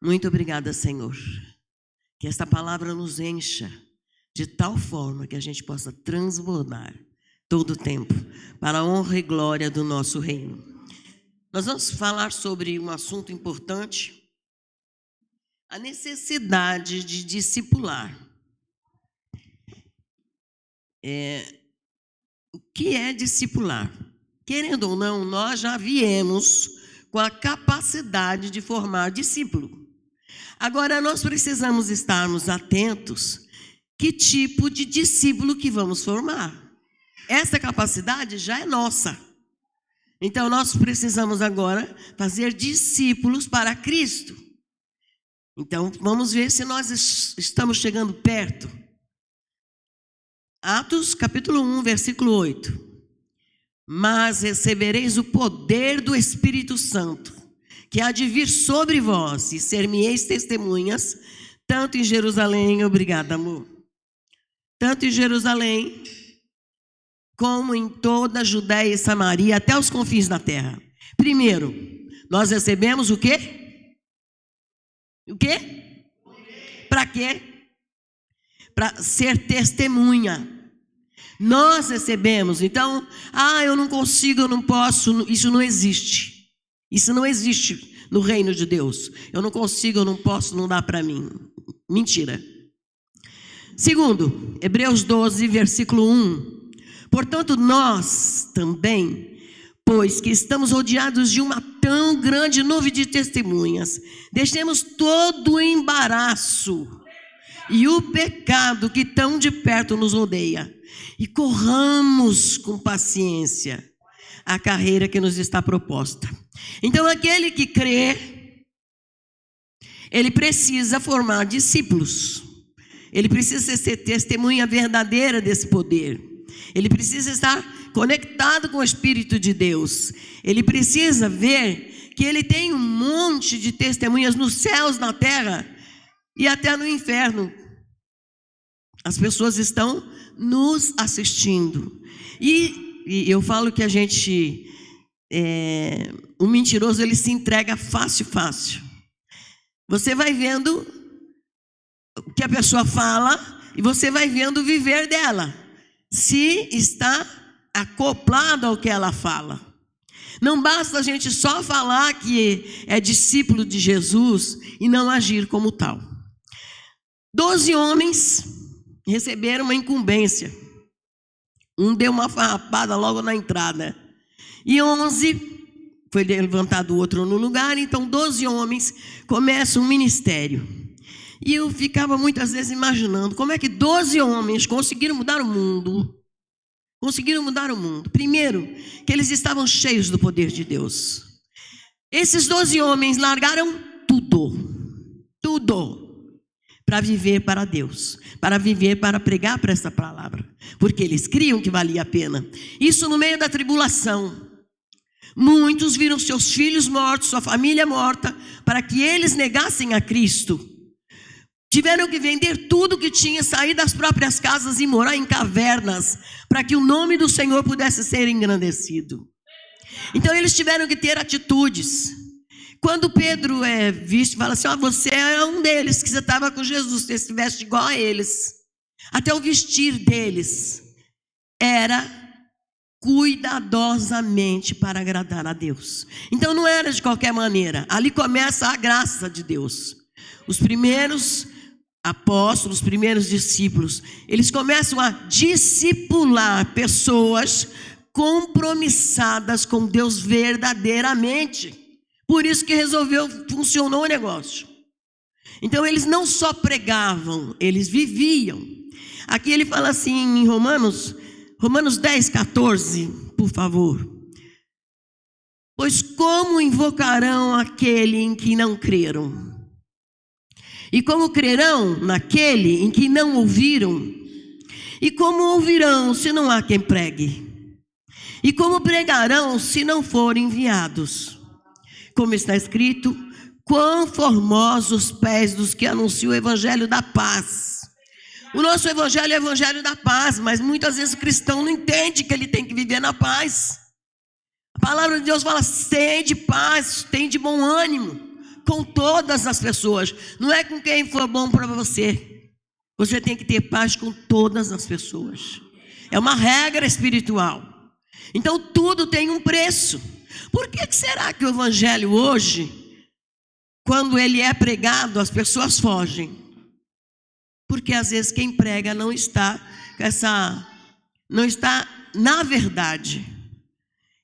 Muito obrigada, Senhor. Que esta palavra nos encha de tal forma que a gente possa transbordar todo o tempo, para a honra e glória do nosso reino. Nós vamos falar sobre um assunto importante, a necessidade de discipular. O que é discipular? Querendo ou não, nós já viemos com a capacidade de formar discípulo. Agora, nós precisamos estarmos atentos que tipo de discípulo que vamos formar. Essa capacidade já é nossa. Então, nós precisamos agora fazer discípulos para Cristo. Então, vamos ver se nós estamos chegando perto. Atos, capítulo 1, versículo 8. Mas recebereis o poder do Espírito Santo, que há de vir sobre vós, e ser-me-eis testemunhas, tanto em Jerusalém, obrigada, amor, tanto em Jerusalém, como em toda a Judéia e Samaria, até os confins da terra. Primeiro, nós recebemos o quê? O quê? Para quê? Para ser testemunha. Nós recebemos. Então, eu não consigo, eu não posso. Isso não existe. Isso não existe no reino de Deus. Eu não consigo, eu não posso, não dá para mim. Mentira. Segundo, Hebreus 12, versículo 1. Portanto, nós também, pois que estamos rodeados de uma tão grande nuvem de testemunhas, deixemos todo o embaraço e o pecado que tão de perto nos rodeia, e corramos com paciência a carreira que nos está proposta. Então, aquele que crê, ele precisa formar discípulos, ele precisa ser testemunha verdadeira desse poder. Ele precisa estar conectado com o Espírito de Deus. Ele precisa ver que ele tem um monte de testemunhas nos céus, na terra e até no inferno. As pessoas estão nos assistindo. E eu falo que o mentiroso, ele se entrega fácil. Você vai vendo o que a pessoa fala e você vai vendo o viver dela, se está acoplado ao que ela fala. Não basta a gente só falar que é discípulo de Jesus e não agir como tal. 12 homens receberam uma incumbência. Um deu uma farrapada logo na entrada. E 11, foi levantado outro no lugar, então 12 homens começam um ministério. E eu ficava muitas vezes imaginando como é que 12 homens conseguiram mudar o mundo. Conseguiram mudar o mundo. Primeiro, que eles estavam cheios do poder de Deus. Esses 12 homens largaram tudo, para viver para Deus, para viver, para pregar para essa palavra, porque eles criam que valia a pena. Isso no meio da tribulação. Muitos viram seus filhos mortos, sua família morta, para que eles negassem a Cristo. Tiveram que vender tudo que tinha, sair das próprias casas e morar em cavernas, para que o nome do Senhor pudesse ser engrandecido. Então eles tiveram que ter atitudes. Quando Pedro é visto, fala assim: você é um deles, que você estava com Jesus, você se veste igual a eles. Até o vestir deles era cuidadosamente para agradar a Deus. Então não era de qualquer maneira. Ali começa a graça de Deus. Os primeiros apóstolos, os primeiros discípulos, eles começam a discipular pessoas compromissadas com Deus verdadeiramente. Por isso que funcionou o negócio. Então eles não só pregavam, eles viviam. Aqui ele fala assim em Romanos 10, 14, por favor. Pois como invocarão aquele em que não creram? E como crerão naquele em que não ouviram? E como ouvirão se não há quem pregue? E como pregarão se não forem enviados? Como está escrito: quão formosos os pés dos que anunciam o evangelho da paz. O nosso evangelho é o evangelho da paz, mas muitas vezes o cristão não entende que ele tem que viver na paz. A palavra de Deus fala: tende paz, tende bom ânimo com todas as pessoas. Não é com quem for bom para você. Você tem que ter paz com todas as pessoas. É uma regra espiritual. Então tudo tem um preço. Por que será que o evangelho hoje, quando ele é pregado, as pessoas fogem? Porque às vezes quem prega não está na verdade.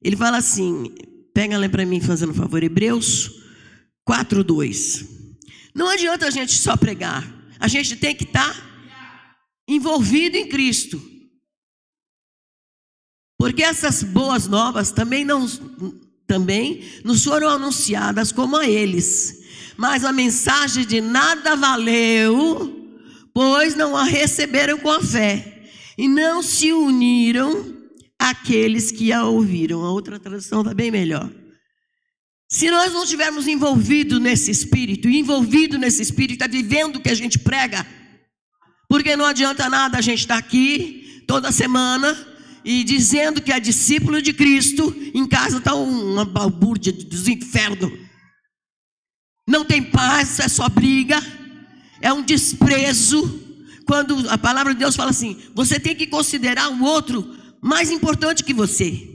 Ele fala assim, pega lá para mim fazendo um favor, Hebreus 4:2. Não adianta a gente só pregar, a gente tem que estar envolvido em Cristo. Porque essas boas novas também nos foram anunciadas como a eles. Mas a mensagem de nada valeu, pois não a receberam com a fé, e não se uniram àqueles que a ouviram. A outra tradução está bem melhor. Se nós não estivermos envolvidos nesse espírito, está vivendo o que a gente prega, porque não adianta nada a gente estar aqui toda semana e dizendo que é discípulo de Cristo, em casa está uma balbúrdia dos infernos. Não tem paz, é só briga, é um desprezo. Quando a palavra de Deus fala assim, você tem que considerar o outro mais importante que você.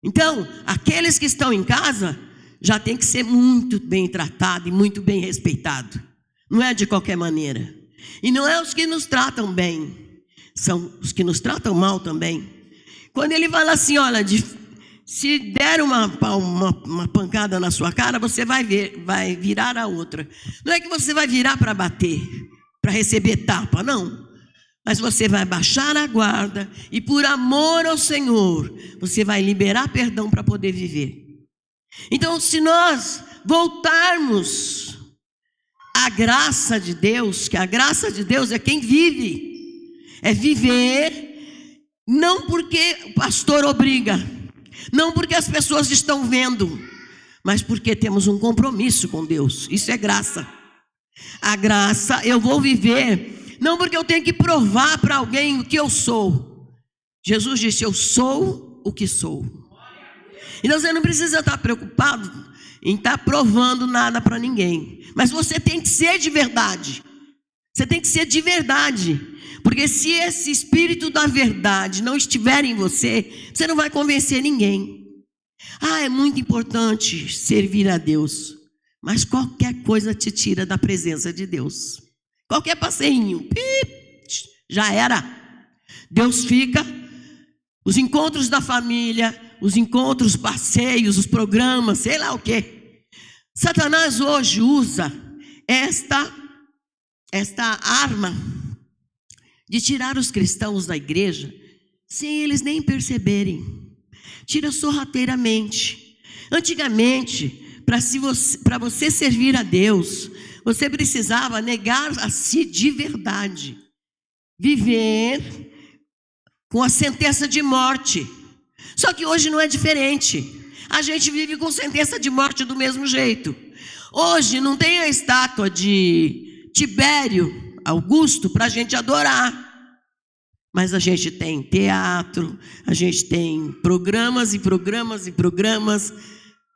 Então, aqueles que estão em casa já tem que ser muito bem tratado e muito bem respeitado. Não é de qualquer maneira. E não é os que nos tratam bem, são os que nos tratam mal também. Quando ele fala assim, olha, se der uma pancada na sua cara, você vai virar a outra. Não é que você vai virar para bater, para receber tapa, não. Mas você vai baixar a guarda e por amor ao Senhor, você vai liberar perdão para poder viver. Então, se nós voltarmos à graça de Deus, que a graça de Deus é quem vive, é viver, não porque o pastor obriga, não porque as pessoas estão vendo, mas porque temos um compromisso com Deus. Isso é graça. A graça, eu vou viver, não porque eu tenho que provar para alguém o que eu sou. Jesus disse, eu sou o que sou. Então você não precisa estar preocupado em estar provando nada para ninguém, mas você tem que ser de verdade. Você tem que ser de verdade, porque se esse espírito da verdade não estiver em você, você não vai convencer ninguém. É muito importante servir a Deus, mas qualquer coisa te tira da presença de Deus. Qualquer passeinho, já era. Deus fica, os encontros da família, os encontros, os passeios, os programas, sei lá o quê. Satanás hoje usa esta arma de tirar os cristãos da igreja sem eles nem perceberem. Tira sorrateiramente. Antigamente, para você servir a Deus, você precisava negar a si de verdade, viver com a sentença de morte. Só que hoje não é diferente. A gente vive com sentença de morte do mesmo jeito. Hoje não tem a estátua de Tibério Augusto para a gente adorar. Mas a gente tem teatro, a gente tem programas e programas e programas,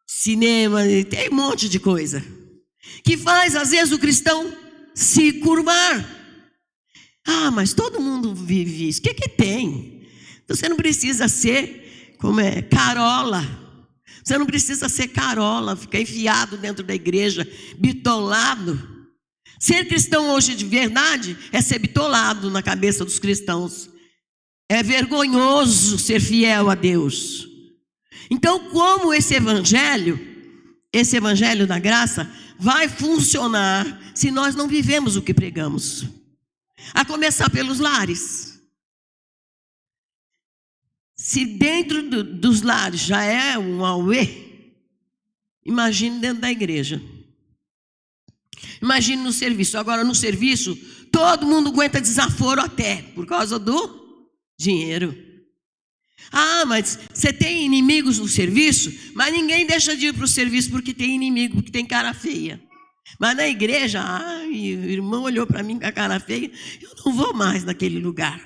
cinema, tem um monte de coisa que faz, às vezes, o cristão se curvar. Ah, mas todo mundo vive isso. O que tem? Você não precisa ser, carola. Você não precisa ser carola, ficar enfiado dentro da igreja, bitolado. Ser cristão hoje de verdade é ser bitolado na cabeça dos cristãos. É vergonhoso ser fiel a Deus. Então, como esse evangelho da graça, vai funcionar se nós não vivemos o que pregamos? A começar pelos lares. Se dentro dos lares já é um auê, imagine dentro da igreja. Imagine no serviço. Agora, no serviço, todo mundo aguenta desaforo até, por causa do dinheiro. Ah, mas você tem inimigos no serviço, mas ninguém deixa de ir para o serviço porque tem inimigo, porque tem cara feia. Mas na igreja, o irmão olhou para mim com a cara feia, eu não vou mais naquele lugar.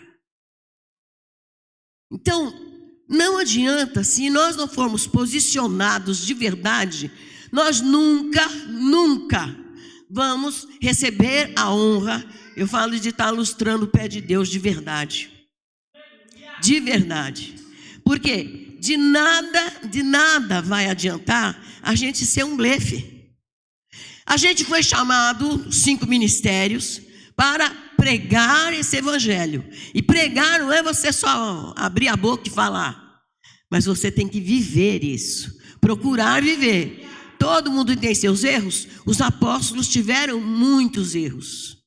Então, não adianta, se nós não formos posicionados de verdade, nós nunca vamos receber a honra. Eu falo de estar lustrando o pé de Deus de verdade. De verdade. Porque de nada vai adiantar a gente ser um blefe. A gente foi chamado, 5 ministérios, para pregar esse evangelho. E pregar não é você só abrir a boca e falar, mas você tem que viver isso, procurar viver. Todo mundo tem seus erros. Os apóstolos tiveram muitos erros,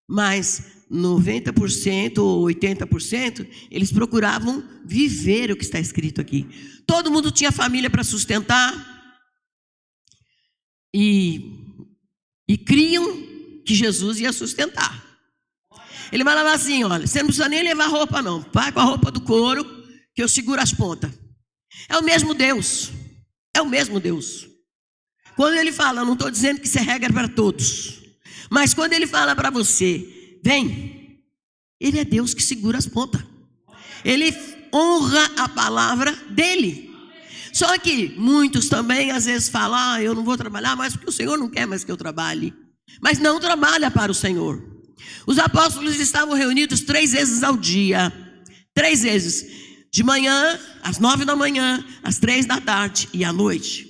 mas 90% ou 80% eles procuravam viver o que está escrito aqui. Todo mundo tinha família para sustentar e criam que Jesus ia sustentar. Ele falava assim: olha, você não precisa nem levar roupa não, vai com a roupa do couro que eu seguro as pontas. É o mesmo Deus. É o mesmo Deus. Quando ele fala, eu não estou dizendo que isso é regra para todos, mas quando ele fala para você, vem, ele é Deus que segura as pontas. Ele honra a palavra dele. Só que muitos também às vezes falam, eu não vou trabalhar mais porque o Senhor não quer mais que eu trabalhe. Mas não trabalha para o Senhor. Os apóstolos estavam reunidos 3 vezes ao dia. 3 vezes. De manhã, às 9 da manhã, às 3 da tarde e à noite.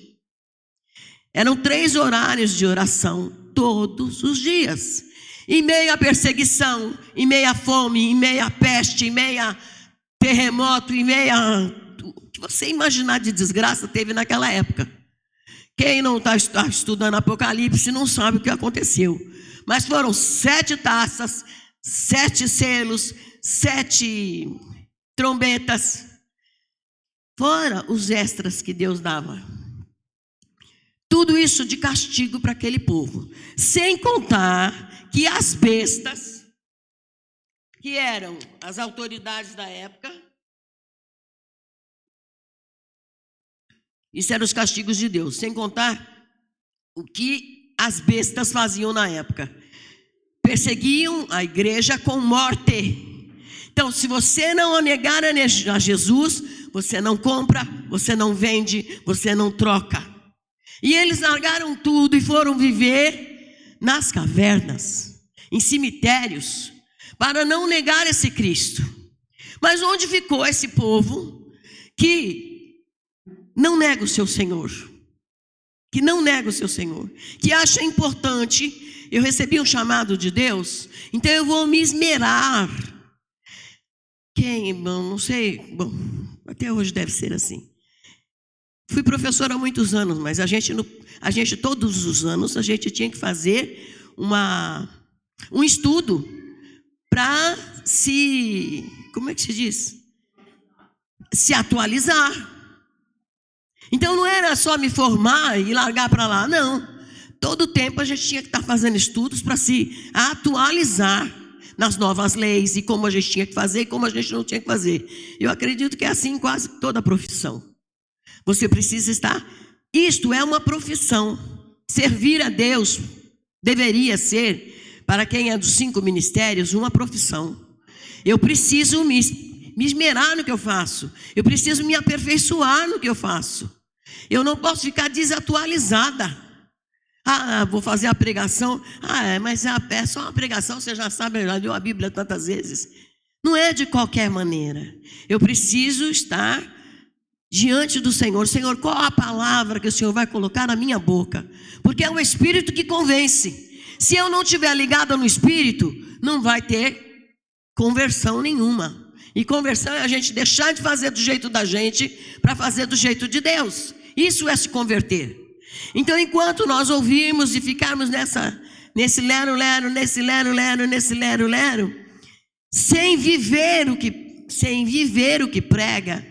Eram 3 horários de oração todos os dias. Em meio à perseguição, em meio à fome, em meio à peste, em meio a terremoto, em meio a... o que você imaginar de desgraça teve naquela época. Quem não está estudando Apocalipse não sabe o que aconteceu. Mas foram 7 taças, 7 selos, 7 trombetas. Fora os extras que Deus dava. Tudo isso de castigo para aquele povo. Sem contar que as bestas, que eram as autoridades da época, isso eram os castigos de Deus. Sem contar o que as bestas faziam na época. Perseguiam a igreja com morte. Então, se você não negar a Jesus, você não compra, você não vende, você não troca. E eles largaram tudo e foram viver nas cavernas, em cemitérios, para não negar esse Cristo. Mas onde ficou esse povo que não nega o seu Senhor? Que não nega o seu Senhor, que acha importante, eu recebi um chamado de Deus, então eu vou me esmerar. Quem, irmão, não sei, bom, até hoje deve ser assim. Fui professora há muitos anos, mas a gente todos os anos, a gente tinha que fazer um estudo para como é que se diz? Se atualizar. Então não era só me formar e largar para lá, não. Todo tempo a gente tinha que estar fazendo estudos para se atualizar nas novas leis e como a gente tinha que fazer e como a gente não tinha que fazer. Eu acredito que é assim em quase toda a profissão. Você precisa estar... Isto é uma profissão. Servir a Deus deveria ser, para quem é dos 5 ministérios, uma profissão. Eu preciso me esmerar no que eu faço. Eu preciso me aperfeiçoar no que eu faço. Eu não posso ficar desatualizada. Vou fazer a pregação. Mas é só uma pregação, você já sabe, já leu a Bíblia tantas vezes. Não é de qualquer maneira. Eu preciso estar diante do Senhor. Senhor, qual a palavra que o Senhor vai colocar na minha boca? Porque é o Espírito que convence. Se eu não estiver ligada no Espírito, não vai ter conversão nenhuma. E conversão é a gente deixar de fazer do jeito da gente para fazer do jeito de Deus. Isso é se converter. Então, enquanto nós ouvirmos e ficarmos nesse lero-lero, nesse lero-lero, nesse lero-lero, sem viver o que prega,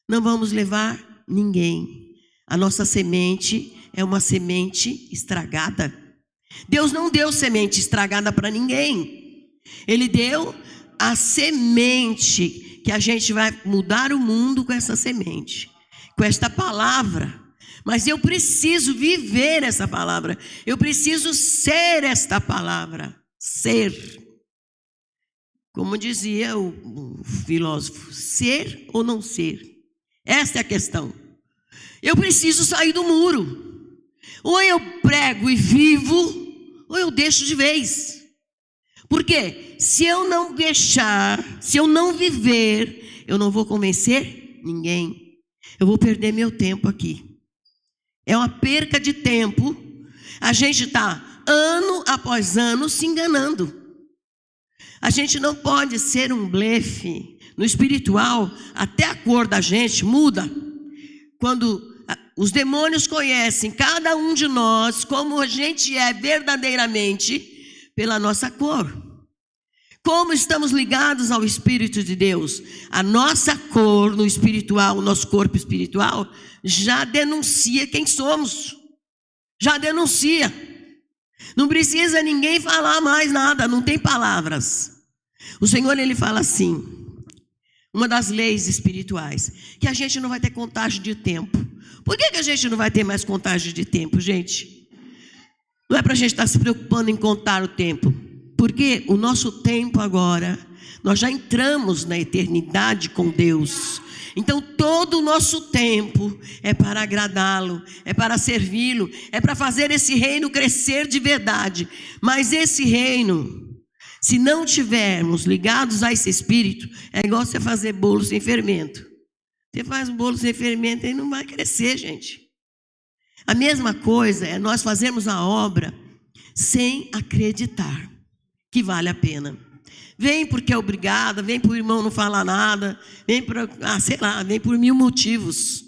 não vamos levar ninguém. A nossa semente é uma semente estragada. Deus não deu semente estragada para ninguém. Ele deu a semente, que a gente vai mudar o mundo com essa semente, com esta palavra. Mas eu preciso viver essa palavra. Eu preciso ser esta palavra. Ser. Como dizia o filósofo, ser ou não ser? Esta é a questão. Eu preciso sair do muro. Ou eu prego e vivo, ou eu deixo de vez. Porque se eu não deixar, se eu não viver, eu não vou convencer ninguém. Eu vou perder meu tempo aqui. É uma perca de tempo. A gente está ano após ano se enganando. A gente não pode ser um blefe. No espiritual, até a cor da gente muda. Quando os demônios conhecem cada um de nós, como a gente é verdadeiramente, pela nossa cor. Como estamos ligados ao Espírito de Deus? A nossa cor no espiritual, o nosso corpo espiritual, já denuncia quem somos. Já denuncia. Não precisa ninguém falar mais nada, não tem palavras. O Senhor, Ele fala assim, uma das leis espirituais, que a gente não vai ter contágio de tempo. Por que a gente não vai ter mais contágio de tempo, gente? Não é para a gente estar se preocupando em contar o tempo. Porque o nosso tempo agora, nós já entramos na eternidade com Deus. Então todo o nosso tempo é para agradá-lo, é para servi-lo, é para fazer esse reino crescer de verdade. Mas esse reino, se não tivermos ligados a esse Espírito, é igual você fazer bolo sem fermento. Você faz um bolo sem fermento e não vai crescer, gente. A mesma coisa é nós fazermos a obra sem acreditar que vale a pena. Vem porque é obrigada, vem por o irmão não falar nada, vem por, vem por 1000 motivos.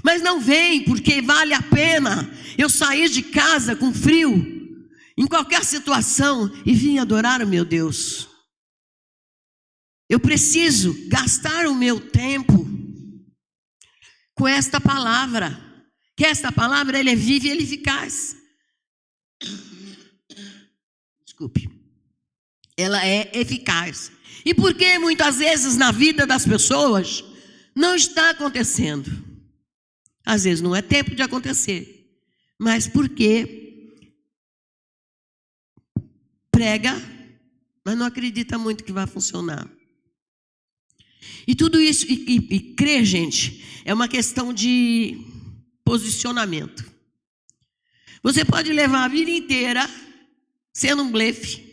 Mas não vem porque vale a pena eu sair de casa com frio, em qualquer situação, e vim adorar o meu Deus. Eu preciso gastar o meu tempo com esta palavra, que esta palavra ela é viva e ela é eficaz. Desculpe. Ela é eficaz. E por que muitas vezes na vida das pessoas não está acontecendo? Às vezes não é tempo de acontecer, mas porque prega, mas não acredita muito que vai funcionar. E tudo isso, e crer, gente, é uma questão de posicionamento. Você pode levar a vida inteira sendo um blefe,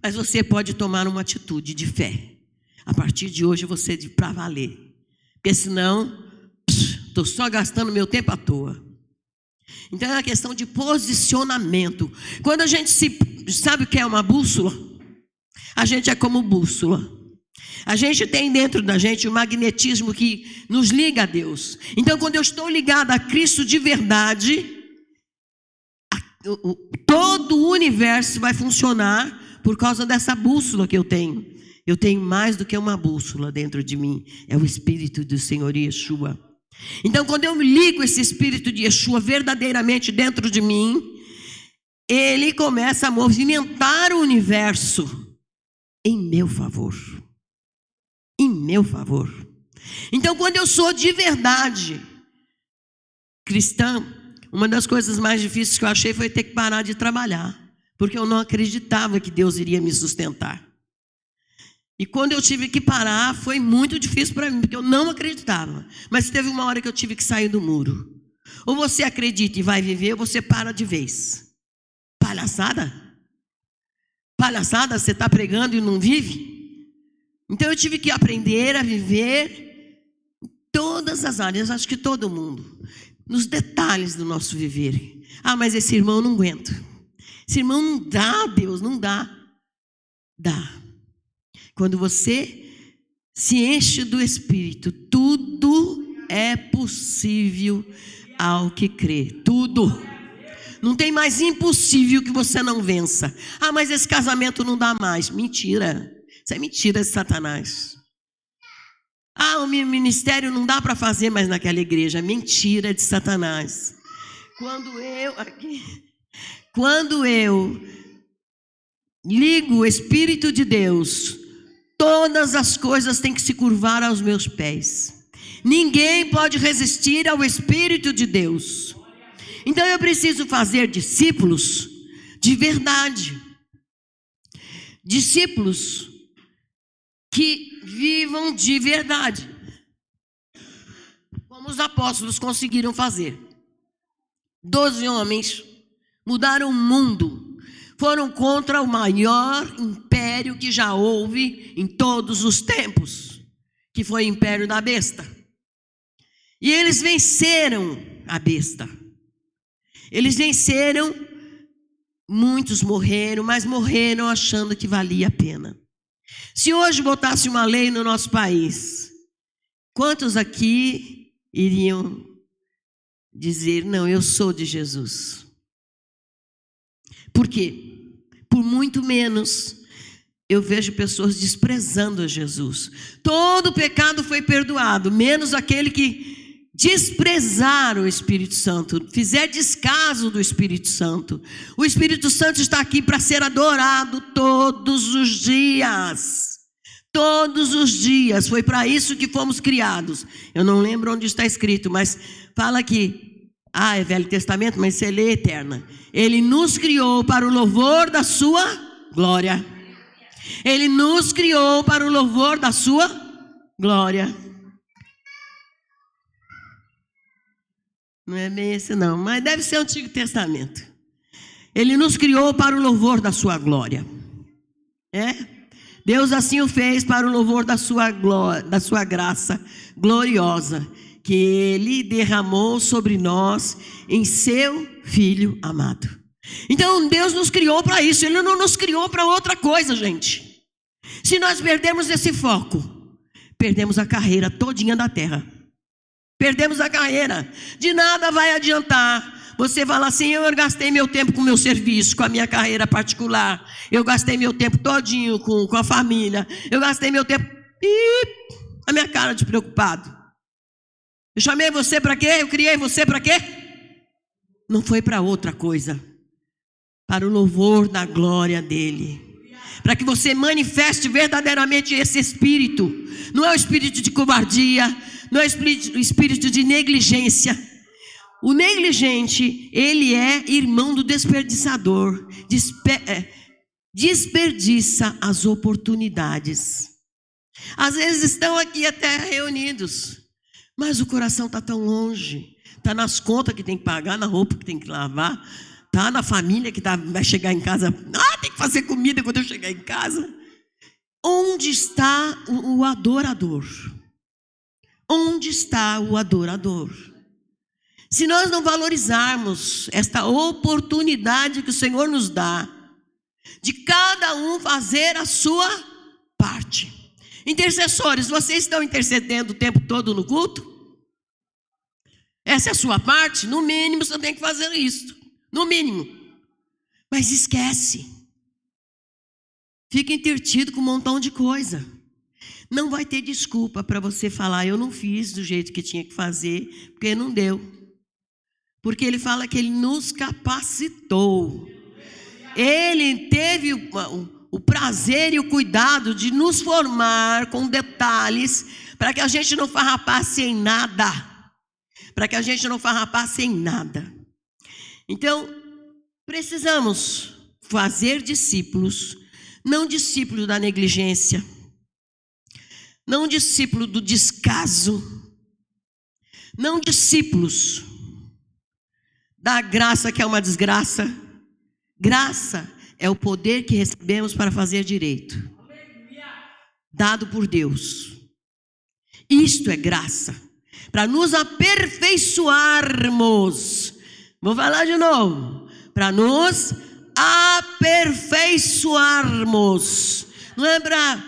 mas você pode tomar uma atitude de fé. A partir de hoje você é para valer. Porque senão, estou só gastando meu tempo à toa. Então é uma questão de posicionamento. Quando a gente sabe o que é uma bússola, a gente é como bússola. A gente tem dentro da gente o magnetismo que nos liga a Deus. Então, quando eu estou ligada a Cristo de verdade, todo o universo vai funcionar por causa dessa bússola que eu tenho. Eu tenho mais do que uma bússola dentro de mim. É o Espírito do Senhor Yeshua. Então, quando eu ligo esse Espírito de Yeshua verdadeiramente dentro de mim, ele começa a movimentar o universo em meu favor. Em meu favor. Então, quando eu sou de verdade cristã, uma das coisas mais difíceis que eu achei foi ter que parar de trabalhar, porque eu não acreditava que Deus iria me sustentar. E quando eu tive que parar, foi muito difícil para mim, porque eu não acreditava. Mas teve uma hora que eu tive que sair do muro. Ou você acredita e vai viver, ou você para de vez. Palhaçada? Palhaçada, você está pregando e não vive? Então eu tive que aprender a viver em todas as áreas, acho que todo mundo, nos detalhes do nosso viver. Ah, mas esse irmão não aguenta. Esse irmão não dá, Deus, não dá. Dá. Quando você se enche do Espírito, tudo é possível ao que crê. Tudo. Não tem mais impossível que você não vença. Ah, mas esse casamento não dá mais. Mentira. Isso é mentira de Satanás. Ah, o meu ministério não dá para fazer mais naquela igreja. Mentira de Satanás. Quando eu ligo o Espírito de Deus, todas as coisas têm que se curvar aos meus pés. Ninguém pode resistir ao Espírito de Deus. Então eu preciso fazer discípulos de verdade. Discípulos que vivam de verdade. Como os apóstolos conseguiram fazer. 12 homens mudaram o mundo. Foram contra o maior império que já houve em todos os tempos, que foi o império da besta. E eles venceram a besta. Eles venceram, muitos morreram, mas morreram achando que valia a pena. Se hoje botasse uma lei no nosso país, quantos aqui iriam dizer, não, eu sou de Jesus? Por quê? Por muito menos eu vejo pessoas desprezando a Jesus. Todo pecado foi perdoado, menos aquele que desprezar o Espírito Santo, fizer descaso do Espírito Santo. O Espírito Santo está aqui para ser adorado todos os dias. Todos os dias, foi para isso que fomos criados. Eu não lembro onde está escrito, mas fala aqui. Ah, é Velho Testamento, mas você lê Eterna. Ele nos criou para o louvor da sua glória. Ele nos criou para o louvor da sua glória. Não é bem esse não, mas deve ser o Antigo Testamento. Ele nos criou para o louvor da sua glória. Deus assim o fez para o louvor da sua glória, da sua graça gloriosa, que Ele derramou sobre nós em seu Filho amado. Então Deus nos criou para isso, Ele não nos criou para outra coisa, gente. Se nós perdermos esse foco, perdemos a carreira todinha da terra. Perdemos a carreira. De nada vai adiantar. Você fala assim, eu gastei meu tempo com o meu serviço, com a minha carreira particular. Eu gastei meu tempo todinho com a família. Eu gastei meu tempo... a minha cara de preocupado. Eu chamei você para quê? Eu criei você para quê? Não foi para outra coisa. Para o louvor da glória dele. Para que você manifeste verdadeiramente esse espírito. Não é o espírito de covardia, não é o espírito de negligência. O negligente, ele é irmão do desperdiçador. Desperdiça as oportunidades. Às vezes estão aqui até reunidos, mas o coração está tão longe. Está nas contas que tem que pagar, na roupa que tem que lavar. Está na família que vai chegar em casa. Tem que fazer comida quando eu chegar em casa. Onde está o adorador? Onde está o adorador? Se nós não valorizarmos esta oportunidade que o Senhor nos dá, de cada um fazer a sua parte. Intercessores, vocês estão intercedendo o tempo todo no culto? Essa é a sua parte? No mínimo você tem que fazer isso. No mínimo. Mas esquece. Fica entretido com um montão de coisa. Não vai ter desculpa para você falar, eu não fiz do jeito que tinha que fazer, porque não deu. Porque ele fala que ele nos capacitou. Ele teve o prazer e o cuidado de nos formar com detalhes para que a gente não farrapasse em nada. Para que a gente não farrapasse em nada. Então, precisamos fazer discípulos, não discípulo da negligência, não discípulo do descaso, não discípulos da graça que é uma desgraça. Graça é o poder que recebemos para fazer direito, dado por Deus. Isto é graça, para nos aperfeiçoarmos. Vou falar de novo. Para nos aperfeiçoarmos. Não é para,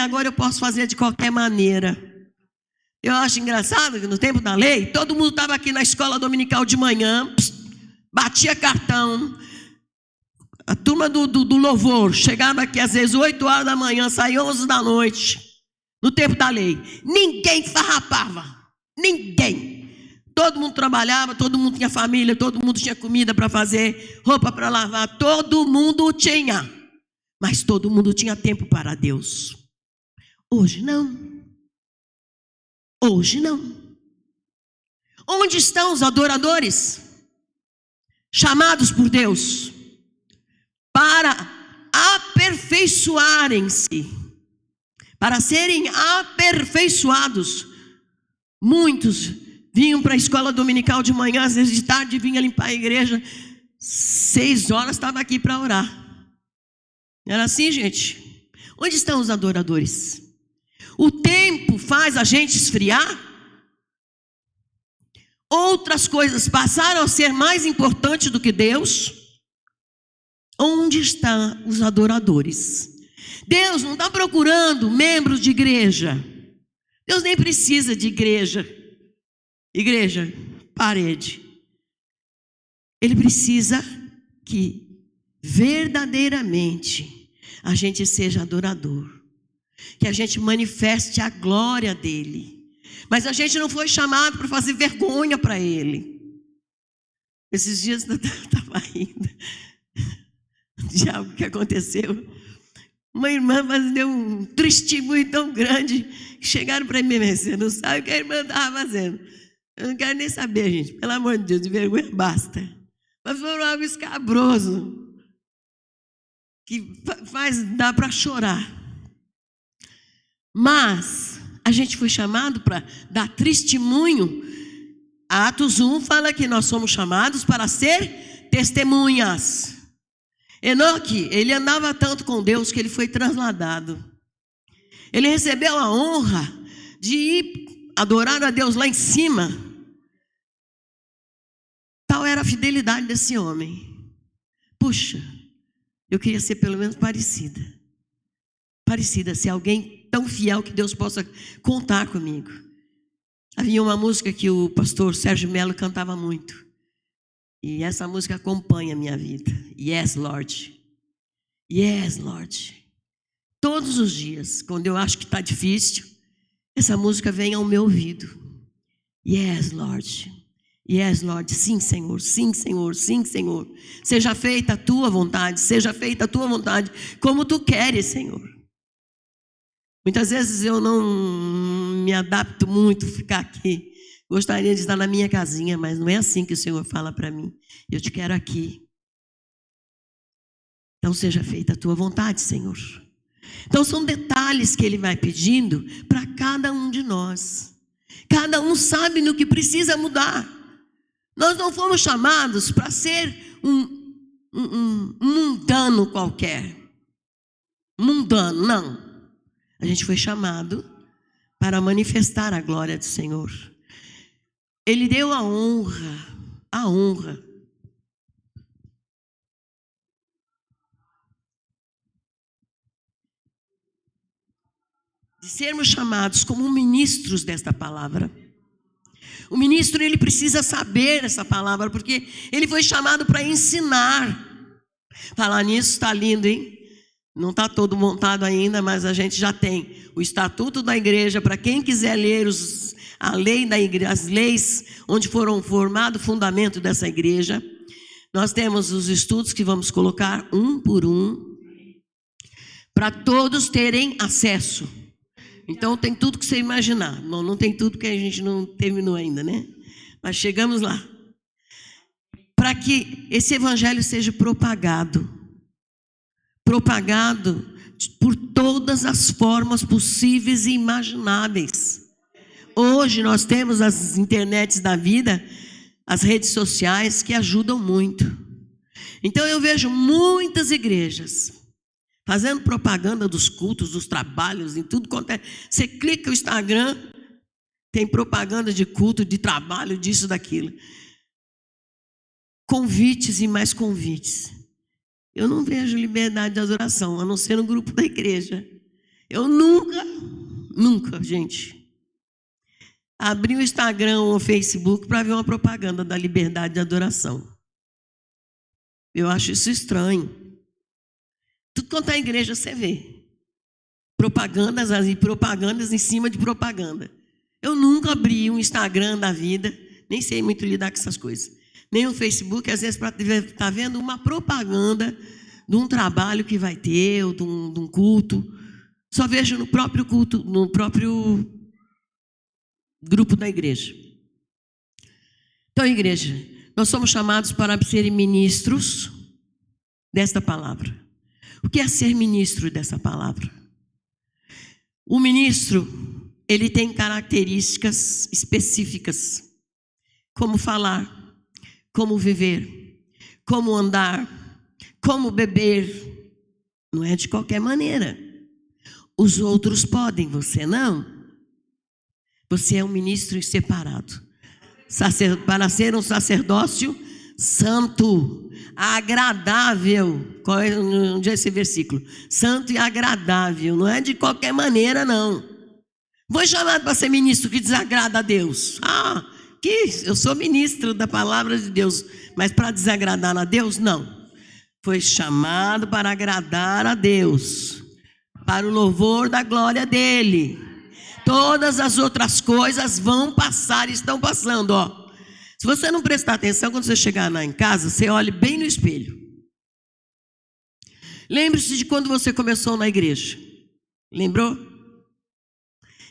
agora eu posso fazer de qualquer maneira. Eu acho engraçado que no tempo da lei, todo mundo estava aqui na escola dominical de manhã, batia cartão. A turma do louvor chegava aqui às vezes 8 horas da manhã, saía 11 da noite, no tempo da lei. Ninguém farrapava, ninguém. Todo mundo trabalhava, todo mundo tinha família, todo mundo tinha comida para fazer, roupa para lavar, todo mundo tinha. Mas todo mundo tinha tempo para Deus. Hoje não. Hoje não. Onde estão os adoradores? Chamados por Deus para aperfeiçoarem-se, para serem aperfeiçoados. Muitos vinham para a escola dominical de manhã, às vezes de tarde vinha limpar a igreja, 6 horas estava aqui para orar. Era assim, gente? Onde estão os adoradores? O tempo faz a gente esfriar? Outras coisas passaram a ser mais importantes do que Deus? Onde estão os adoradores? Deus não está procurando membros de igreja. Deus nem precisa de igreja. Igreja, parede. Ele precisa que verdadeiramente a gente seja adorador. Que a gente manifeste a glória dele. Mas a gente não foi chamado para fazer vergonha para ele. Esses dias eu estava rindo de algo que aconteceu. Uma irmã deu um testemunho tão grande que chegaram para mim, você não sabe o que a irmã estava fazendo. Eu não quero nem saber, gente. Pelo amor de Deus, de vergonha basta. Mas foi algo escabroso que dá para chorar. Mas a gente foi chamado para dar testemunho. Atos 1 fala que nós somos chamados para ser testemunhas. Enoque, ele andava tanto com Deus que ele foi transladado. Ele recebeu a honra de ir adorar a Deus lá em cima. Tal era a fidelidade desse homem. Puxa, eu queria ser pelo menos parecida. Parecida, ser alguém tão fiel que Deus possa contar comigo. Havia uma música que o pastor Sérgio Melo cantava muito. E essa música acompanha a minha vida. Yes, Lord. Yes, Lord. Todos os dias, quando eu acho que está difícil, essa música vem ao meu ouvido. Yes, Lord. Yes, Lord. Sim, Senhor. Sim, Senhor. Sim, Senhor. Seja feita a tua vontade. Seja feita a tua vontade. Como tu queres, Senhor. Muitas vezes eu não me adapto muito a ficar aqui. Gostaria de estar na minha casinha, mas não é assim que o Senhor fala para mim. Eu te quero aqui. Então seja feita a tua vontade, Senhor. Então são detalhes que Ele vai pedindo para cada um de nós. Cada um sabe no que precisa mudar. Nós não fomos chamados para ser um mundano qualquer. Mundano, não. A gente foi chamado para manifestar a glória do Senhor. Ele deu a honra, a honra. de sermos chamados como ministros desta palavra. O ministro, ele precisa saber essa palavra, porque ele foi chamado para ensinar. Falar nisso está lindo, hein? Não está todo montado ainda, mas a gente já tem o estatuto da igreja. Para quem quiser ler a lei da igreja, as leis onde foram formado o fundamento dessa igreja, nós temos os estudos que vamos colocar um por um, para todos terem acesso. Então tem tudo que você imaginar. Não tem tudo que a gente não terminou ainda, né? Mas chegamos lá. Para que esse evangelho seja propagado por todas as formas possíveis e imagináveis. Hoje nós temos as internets da vida, as redes sociais que ajudam muito. Então eu vejo muitas igrejas fazendo propaganda dos cultos, dos trabalhos, em tudo quanto é. Você clica no Instagram, tem propaganda de culto, de trabalho, disso, daquilo. Convites e mais convites. Eu não vejo liberdade de adoração, a não ser no grupo da igreja. Eu nunca, gente, abri o Instagram ou o Facebook para ver uma propaganda da liberdade de adoração. Eu acho isso estranho. Tudo quanto é igreja você vê. Propagandas e propagandas em cima de propaganda. Eu nunca abri um Instagram da vida, nem sei muito lidar com essas coisas. Nem o Facebook, às vezes, para estar vendo uma propaganda de um trabalho que vai ter, ou de um culto. Só vejo no próprio culto, no próprio grupo da igreja. Então, igreja, nós somos chamados para serem ministros desta palavra. O que é ser ministro dessa palavra? O ministro, ele tem características específicas. Como falar, como viver, como andar, como beber. Não é de qualquer maneira. Os outros podem, você não. Você é um ministro separado. Para ser um sacerdócio santo, agradável. Onde é esse versículo? Santo e agradável. Não é de qualquer maneira, não. Foi chamado para ser ministro que desagrada a Deus. Eu sou ministro da palavra de Deus, mas para desagradar a Deus, não. Foi chamado para agradar a Deus, para o louvor da glória dele. Todas as outras coisas vão passar, estão passando, ó. Se você não prestar atenção, quando você chegar lá em casa, você olhe bem no espelho. Lembre-se de quando você começou na igreja. Lembrou?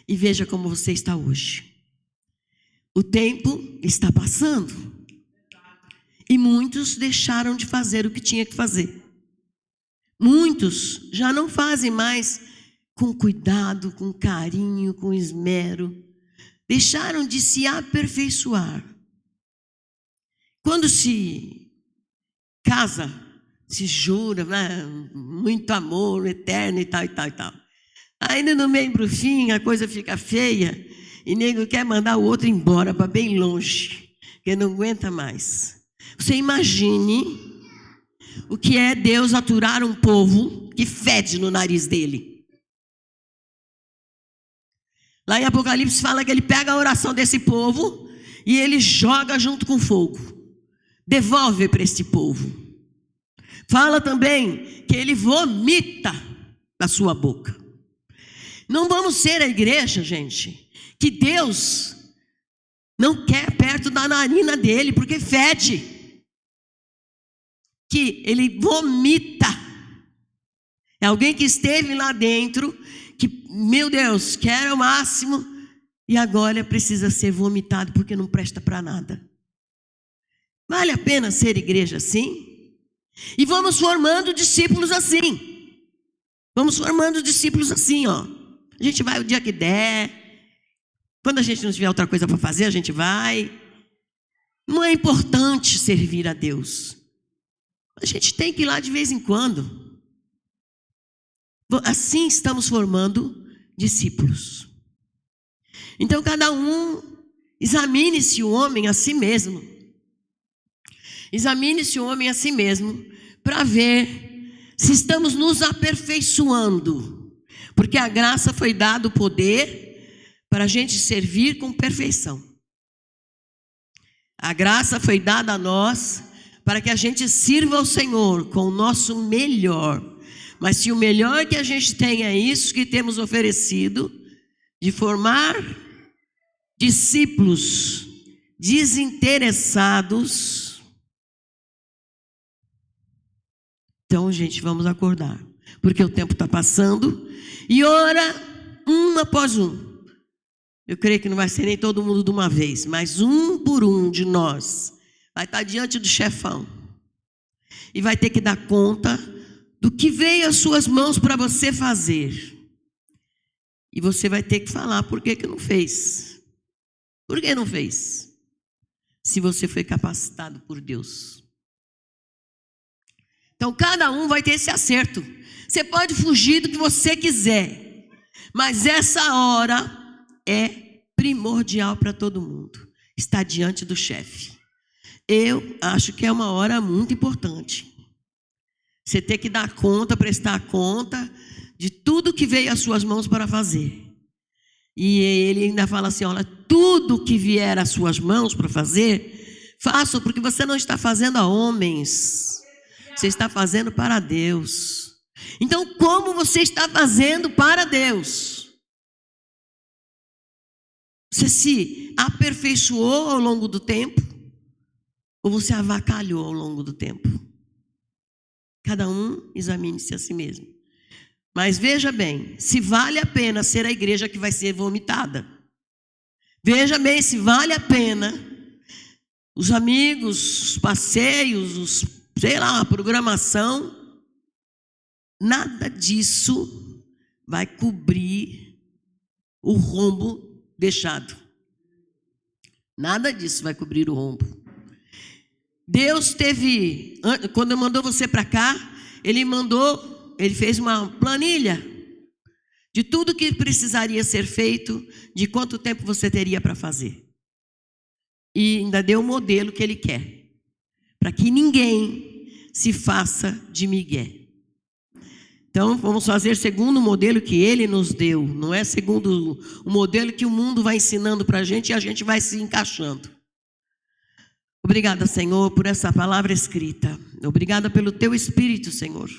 E veja como você está hoje. O tempo está passando. E muitos deixaram de fazer o que tinha que fazer. Muitos já não fazem mais com cuidado, com carinho, com esmero. Deixaram de se aperfeiçoar. Quando se casa, se jura, né? Muito amor eterno e tal, e tal, e tal. Ainda no meio pro fim, a coisa fica feia e nego quer mandar o outro embora para bem longe, porque não aguenta mais. Você imagine o que é Deus aturar um povo que fede no nariz dele. Lá em Apocalipse fala que ele pega a oração desse povo e ele joga junto com fogo. Devolve para esse povo. Fala também que ele vomita da sua boca. Não vamos ser a igreja, gente, que Deus não quer perto da narina dele, porque fede. Que ele vomita. É alguém que esteve lá dentro, que, meu Deus, quer o máximo, e agora precisa ser vomitado, porque não presta para nada. Vale a pena ser igreja assim? E vamos formando discípulos assim. Vamos formando discípulos assim, ó. A gente vai o dia que der. Quando a gente não tiver outra coisa para fazer, a gente vai. Não é importante servir a Deus. A gente tem que ir lá de vez em quando. Assim estamos formando discípulos. Então cada um examine-se o homem a si mesmo. Examine-se o homem a si mesmo para ver se estamos nos aperfeiçoando. Porque a graça foi dado o poder para a gente servir com perfeição. A graça foi dada a nós para que a gente sirva ao Senhor com o nosso melhor. Mas se o melhor que a gente tem é isso que temos oferecido, de formar discípulos desinteressados, então, gente, vamos acordar, porque o tempo está passando, e ora um após um. Eu creio que não vai ser nem todo mundo de uma vez, mas um por um de nós vai estar diante do chefão e vai ter que dar conta do que veio às suas mãos para você fazer. E você vai ter que falar por que não fez. Por que não fez? Se você foi capacitado por Deus. Então, cada um vai ter esse acerto. Você pode fugir do que você quiser, mas essa hora é primordial para todo mundo. Está diante do chefe. Eu acho que é uma hora muito importante. Você tem que dar conta, prestar conta de tudo que veio às suas mãos para fazer. E ele ainda fala assim, olha, tudo que vier às suas mãos para fazer, faça, porque você não está fazendo a homens. Você está fazendo para Deus. Então, como você está fazendo para Deus? Você se aperfeiçoou ao longo do tempo? Ou você avacalhou ao longo do tempo? Cada um examine-se a si mesmo. Mas veja bem, se vale a pena ser a igreja que vai ser vomitada. Veja bem se vale a pena os amigos, os passeios, a programação. Nada disso vai cobrir o rombo deixado. Nada disso vai cobrir o rombo. Deus teve, quando mandou você para cá, Ele fez uma planilha de tudo que precisaria ser feito, de quanto tempo você teria para fazer. E ainda deu o modelo que Ele quer, para que ninguém se faça de migué. Então, vamos fazer segundo o modelo que Ele nos deu, não é segundo o modelo que o mundo vai ensinando para a gente e a gente vai se encaixando. Obrigada, Senhor, por essa palavra escrita. Obrigada pelo Teu Espírito, Senhor,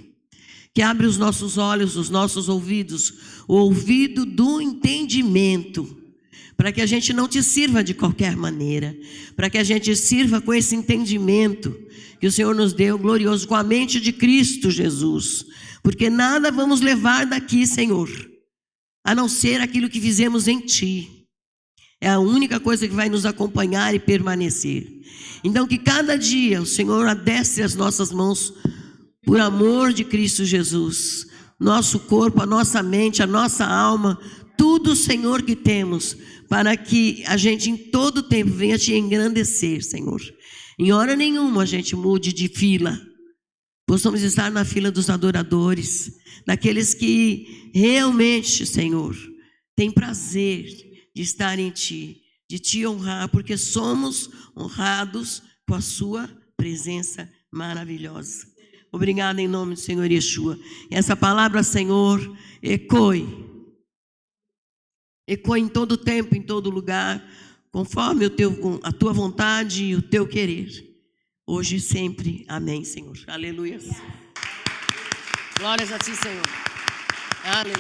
que abre os nossos olhos, os nossos ouvidos, o ouvido do entendimento, para que a gente não te sirva de qualquer maneira, para que a gente sirva com esse entendimento que o Senhor nos deu, glorioso, com a mente de Cristo Jesus. Porque nada vamos levar daqui, Senhor, a não ser aquilo que fizemos em Ti. É a única coisa que vai nos acompanhar e permanecer. Então, que cada dia o Senhor adestre as nossas mãos por amor de Cristo Jesus. Nosso corpo, a nossa mente, a nossa alma, tudo, Senhor, que temos, para que a gente em todo tempo venha Te engrandecer, Senhor. Em hora nenhuma a gente mude de fila. Possamos estar na fila dos adoradores, daqueles que realmente, Senhor, têm prazer de estar em Ti, de Te honrar, porque somos honrados com a Sua presença maravilhosa. Obrigada em nome do Senhor Yeshua. E essa palavra, Senhor, ecoe em todo tempo, em todo lugar, conforme a Tua vontade e o Teu querer. Hoje e sempre. Amém, Senhor. Aleluia. Glórias a Ti, Senhor. Aleluia.